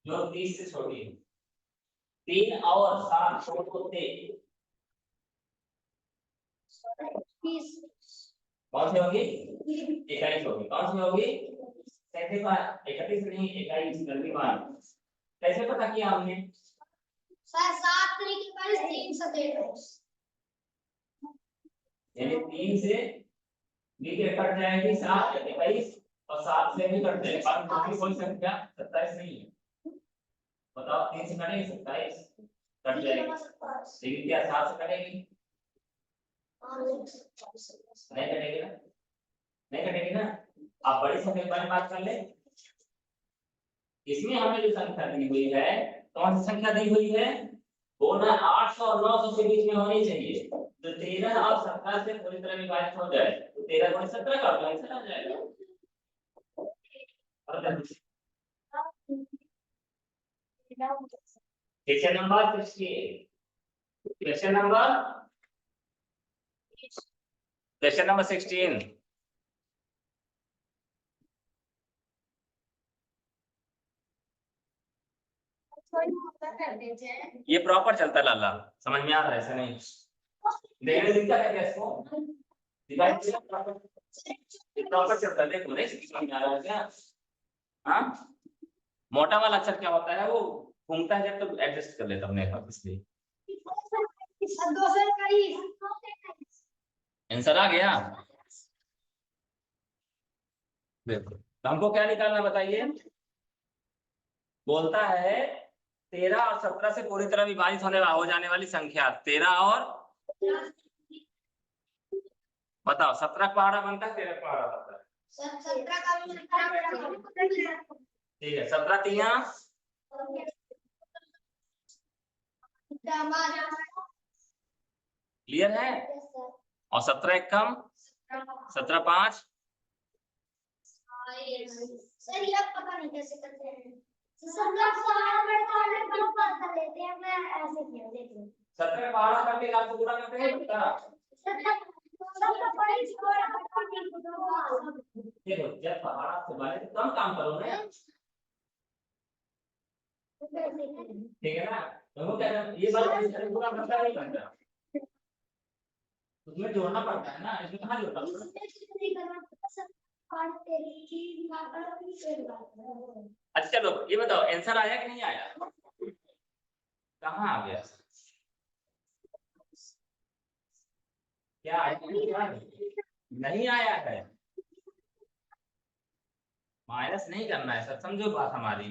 जो 30 से छोटी है? 3 और 7 छोटे थे, कौन सी होगी? 21 होगी। कौन सी होगी? 31 नहीं 21 गलती मान। कैसे पता किया हमने? 7 तरीके पर 3 से 23, यानी 3 से नीचे कट जाएगी 7 21 और 7 से भी कट जाएगा। बाकी कोई संख्या 27 नहीं है। बताओ 3 से कटेगी 27 कट जाएगी, लेकिन क्या 7 से कटेगी? नहीं कटेगी ना, नहीं कटेगी ना। आप बड़ी संख्या के बारे में बात कर ले। इसमें हमें जो संख्या दी हुई है, कौन सी संख्या दी हुई है? वो ना 800 और 900 के बीच में होनी चाहिए, तो 13 और 17 से पूरी तरह विभाजित हो जाए तो 13 गुणे 17 का आंसर आ जाएगा। Question number 16, question number 16। ये प्रॉपर चलता है लाला, समझ में आ रहा है? ऐसा नहीं देखने दिखता है क्या इसको? प्रॉपर चलता है, देखो नहीं समझ में आ रहा है क्या? हाँ मोटा वाला अक्षर क्या होता है, वो घूमता है जब तो एडजस्ट कर लेता हमने इसलिए। आंसर आ गया? देखो तो हमको क्या निकालना बताइए? बोलता है 13 और 17 से पूरी तरह विभाजित हो जाने वाली संख्या 13 और बताओ 17 पहाड़ा बनता है 13 पहाड़ा बनता है? 17 का ठीक है 17 तिया क्लियर है, और 17 एक कम 17 5। सर ये पता नहीं कैसे करते हैं। सब लोग सवाल पढ़ लेते हैं, मैं ऐसे किया देख लो 17 पहाड़ा करके लाल से पूरा करते हैं बता। देखो जब पहाड़ा से बारे तो कम काम करो ना, ठीक है ना। तो क्या ये बात पूरा करता नहीं करता, उसमें जोड़ना पड़ता है ना, इसमें कहाँ जोड़ना पड़ता है? अच्छा चलो ये बताओ आंसर आया कि नहीं आया? कहाँ आ गया? क्या आया? नहीं आया है। माइनस नहीं करना है सर, समझो बात हमारी।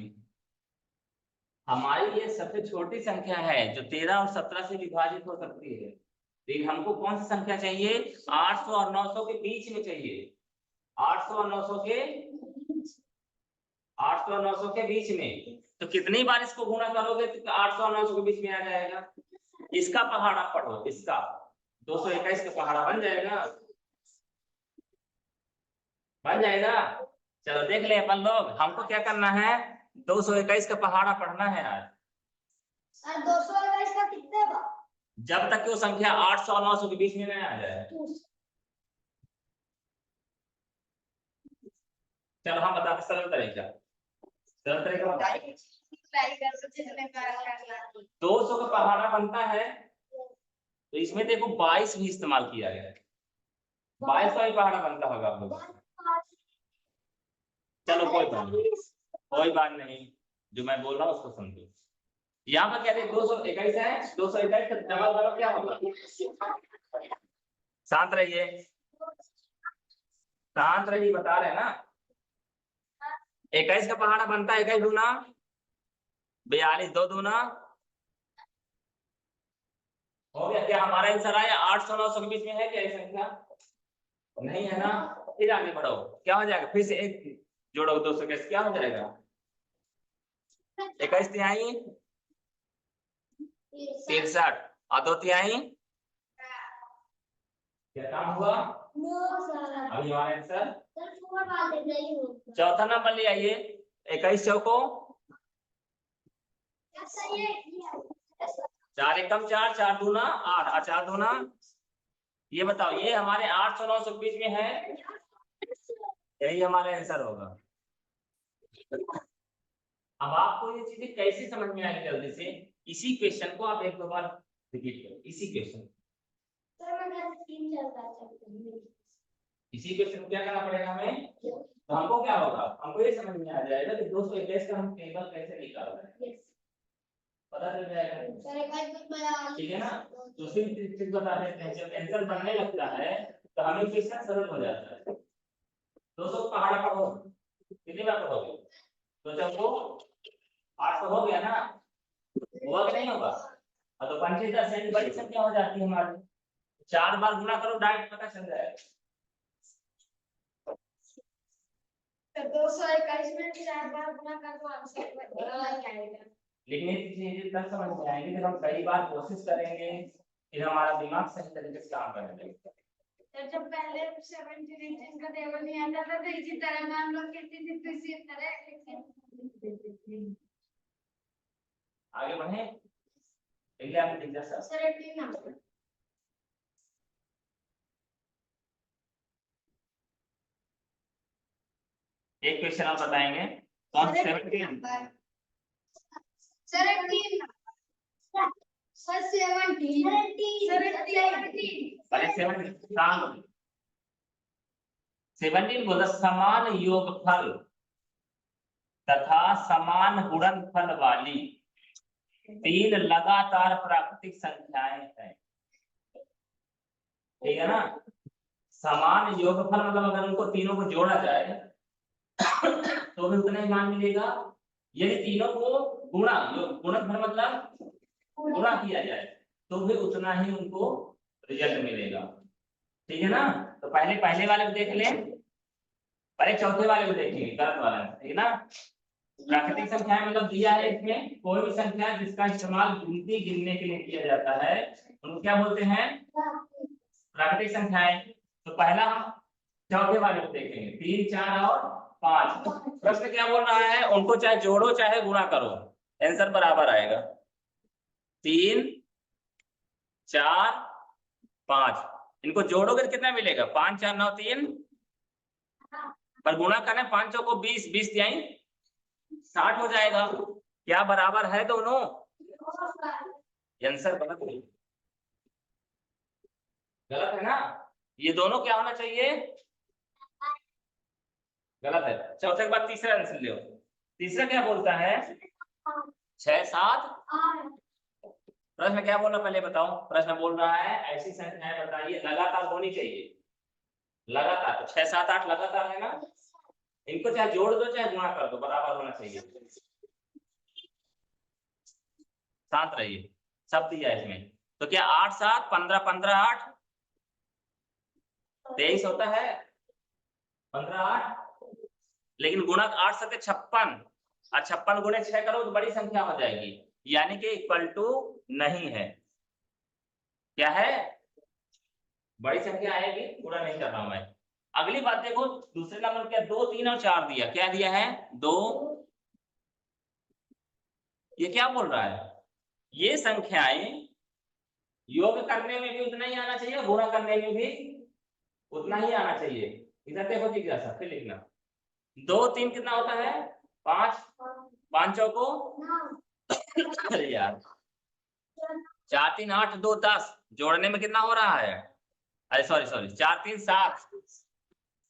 हमारी ये सबसे छोटी संख्या है जो 13 और 17 से विभाजित हो सकती है। लेकिन हमको कौन सी संख्या चाहिए? 800 और 900 के बीच में चाहिए। 800 और 900 के 800 और 900 के बीच में। तो कितनी बार इसको गुणा करोगे तो 800 और 900 के बीच में आ जाएगा। इसका पहाड़ा पढ़ो, इसका 221 का पहाड़ा बन जाएगा, बन जाएगा। चलो देख ले अपन लोग, हमको क्या करना है? 221 का पहाड़ा पढ़ना है आज। सर 221 का कितने बार? जब तक कि वो संख्या 800 और 900 के बीच में नहीं आ जाए। चलो हम बताते सरल तरीका, सरल तरीका बताइए। 200 का पहाड़ा बनता है तो इसमें देखो 22 भी इस्तेमाल किया गया है। 22 का भी पहाड़ा बनता होगा आप लोग। चलो कोई बात नहीं, कोई बात नहीं, जो मैं बोल रहा हूँ उसको समझो। यहाँ पर कहते हैं 221 है, 221 का डबल करो क्या होगा? शांत रहिए, शांत रहिए, बता रहे हैं ना। 21 का पहाड़ा बनता है 21 दूना 42, 2 दूना हो गया। क्या हमारा आंसर आया? 800 900 के बीच में है क्या ये संख्या? नहीं है ना। फिर आगे बढ़ो, क्या हो जाएगा? फिर से एक जोड़ो 200 कैसे, क्या हो जाएगा? 21 तिहाई 63 और 2 तिहाई, क्या काम हुआ? अभी हमारा आंसर चौथा नंबर ले आइए। 21 चौको 4 एकम 4, 4 दूना 8 और 4 दूना, ये बताओ ये हमारे 800 900 के बीच में है, यही हमारा आंसर होगा। अब आपको ये चीजें कैसे समझ में आएगी जल्दी से, इसी क्वेश्चन को आप एक दो बार रिपीट करो। इसी क्वेश्चन, इसी क्वेश्चन को क्या करना पड़ेगा हमें? तो हमको क्या होगा, हमको ये समझ में आ जाएगा कि 221 का हम टेबल कैसे निकाल रहे हैं, पता चल जाएगा। ठीक है ना। तो सिर्फ ट्रिक बता देते हैं, जब आंसर बनने लगता है तो हमें क्वेश्चन सरल हो जाता है। 200 पहाड़ पढ़ो, कितनी बार पढ़ोगे? तो जब वो 800 हो गया ना, हुआ कि नहीं होगा? तो 50 से बड़ी संख्या हो जाती है हमारी, 4 बार गुना करो डायरेक्ट पता चल जाएगा। तो 221 में 4 बार गुना कर दो आंसर बराबर आएगा। लेकिन ये चीजें तब समझ में आएंगे जब हम कई बार कोशिश करेंगे, फिर हमारा दिमाग सही तरीके से काम करने लगेगा। तो जब पहले 17 का टेबल नहीं आता था तो इसी तरह हम लोग कहते थे तो इसी तरह आगे बढ़े। एग्जाम में जैसा सर 18 नंबर एक क्वेश्चन आप बताएंगे कौन से 17 सर 18 सर 17 बोला समान योगफल तथा समान गुणनफल वाली 3 लगातार प्राकृतिक संख्याएं हैं। ठीक है ना। समान योगफल मतलब अगर उनको तीनों को जोड़ा जाए तो भी उतना ही मान मिलेगा, यदि तीनों को गुणनफल मतलब गुणा किया जाए तो भी उतना ही उनको रिजल्ट मिलेगा। ठीक है ना। तो पहले वाले को देख लें, पहले चौथे वाले को देखेंगे, गलत वाला, ठीक है ना। प्राकृतिक संख्या मतलब दिया है इसमें कोई भी संख्या जिसका इस्तेमाल गिनती गिनने के लिए किया जाता है उनको क्या बोलते हैं? प्राकृतिक संख्याएं। तो पहला हम चौथे वाले को देखेंगे, 3 4 और 5। प्रश्न क्या बोल रहा है? उनको चाहे जोड़ो चाहे गुणा करो, आंसर बराबर आएगा। 3 4 5 इनको जोड़ोगे तो कितना मिलेगा? 5 4 9 3, पर गुणा करना 5 चौको 20, 20 तिहाई 60 हो जाएगा। क्या बराबर है दोनों? आंसर गलत है, गलत है ना। ये दोनों क्या होना चाहिए? गलत है। चौथे के बाद तीसरा आंसर लो। तीसरा क्या बोलता है? 6 7 प्रश्न क्या बोल रहा पहले बताओ। प्रश्न बोल रहा है ऐसी संख्याएं बताइए लगातार होनी चाहिए, लगातार। तो 6 7 8 लगातार है ना, इनको चाहे जोड़ दो चाहे गुणा कर दो, बराबर होना चाहिए। शांत रहिए, सब दिया इसमें। तो क्या 8 7 15 15 8 23 होता है, 15 8, लेकिन गुणक 8 7 56 और 56 गुणे 6 करो तो बड़ी संख्या हो जाएगी, यानी कि इक्वल टू नहीं है। क्या है, बड़ी संख्या आएगी, पूरा नहीं कर रहा हूं मैं। अगली बात देखो, दूसरे नंबर क्या 2 3 और 4 दिया, क्या दिया है 2, ये क्या बोल रहा है, ये संख्याएं योग करने में भी उतना ही आना चाहिए, गुणा करने में भी उतना ही आना चाहिए। इधर देखो जिज्ञासा, फिर लिखना 2 3 कितना होता है 5, 5 चौको अरे यार 4 3 8 2 10, जोड़ने में कितना हो रहा है, अरे सॉरी 4 3 7,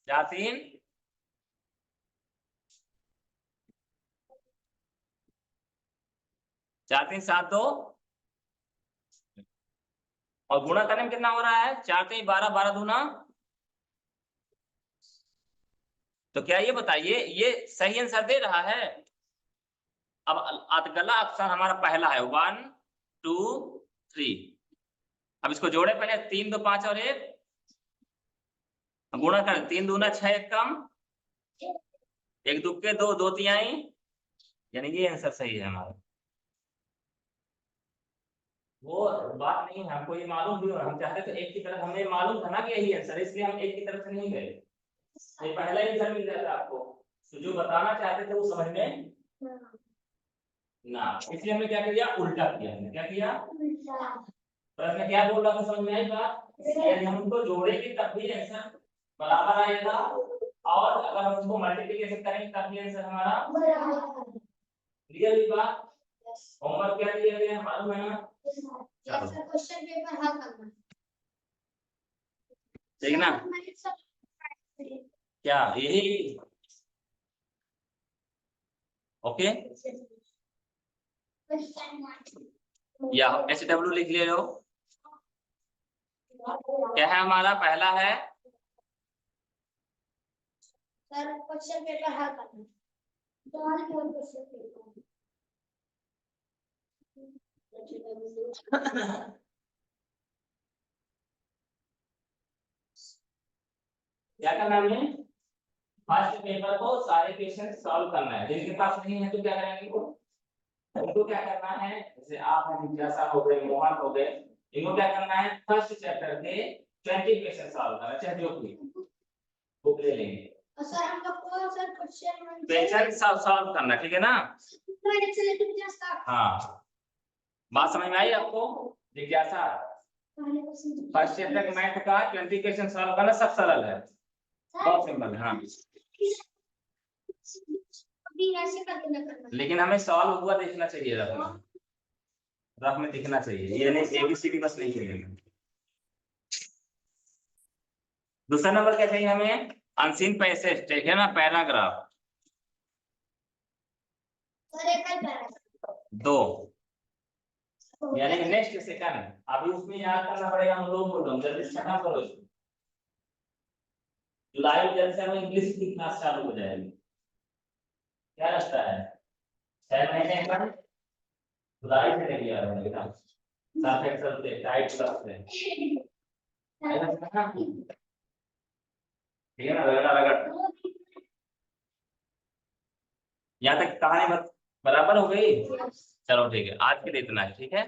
4 3 4 3 7 2, और गुणा करने में कितना हो रहा है 4 3 12 12 दूना। तो क्या ये बताइए ये सही आंसर दे रहा है। अब अगला ऑप्शन हमारा पहला है 1 2 3, अब इसको जोड़े पहले 3 2 5 और 1, गुणा करें 3 दूना 6 1 कम, 1 दुक्के 2 2 तिहाई, यानी ये आंसर सही है हमारा। वो बात नहीं है, हमको ये मालूम भी, हम चाहते तो एक की तरफ, हमें मालूम था ना कि यही आंसर है, इसलिए हम एक की तरफ से नहीं गए, ये पहला ही आंसर मिल जाता आपको, तो जो बताना चाहते थे वो समझ में ना, इसलिए हमने क्या किया उल्टा किया, हमने क्या किया प्रश्न क्या बोल रहा था समझ में आई बात, यदि हम उनको जोड़ेंगे तब भी आंसर बराबर आएगा, और अगर हम उसको मल्टीप्लिकेशन करेंगे तब भी आंसर हमारा रियल बात। होमवर्क क्या दिया गया मालूम है ना, क्वेश्चन पेपर हल करना, ठीक ना, क्या यही ओके, या SW लिख ले लो, क्या है हमारा पहला है सर क्वेश्चन पेपर हल करना, क्या करना है, फर्स्ट पेपर को सारे क्वेश्चन सॉल्व करना है, जिनके पास नहीं है तो क्या करेंगे उनको क्या करना है, जैसे आप हैं जिज्ञासा हो गए मोहन हो गए, इनको क्या करना है फर्स्ट चैप्टर के 20 क्वेश्चन सॉल्व करना, चाहे जो भी बुक ले लेंगे, और सर हम लोग को सर क्वेश्चन सॉल्व करना, ठीक है ना। हाँ बात समझ में आई आपको, जिज्ञासा फर्स्ट चैप्टर के मैथ का 20 क्वेश्चन सॉल्व करना सब सरल है, बहुत सिंपल है। हाँ लेकिन हमें सॉल्व हुआ देखना चाहिए, रफ में दिखना चाहिए, ये नहीं ABCD बस नहीं है। दूसरा नंबर क्या चाहिए हमें, अनसीन पैसेज, ठीक है ना, पैराग्राफ 2, यानी कि नेक्स्ट सेकंड, अभी उसमें याद करना पड़ेगा, हम लोग बोल रहा हूँ जल्दी से खत्म करो इसको, जुलाई जल्द से हम इंग्लिश की क्लास चालू हो जाएगी, क्या लगता है 6 महीने का जुलाई से नहीं आ रहा है ना, साथ एक चलते टाइट करते हैं, ठीक है ना, रगड़ा रगड़, यहाँ तक कहानी बराबर हो गई, चलो ठीक है आज के लिए इतना है, ठीक है।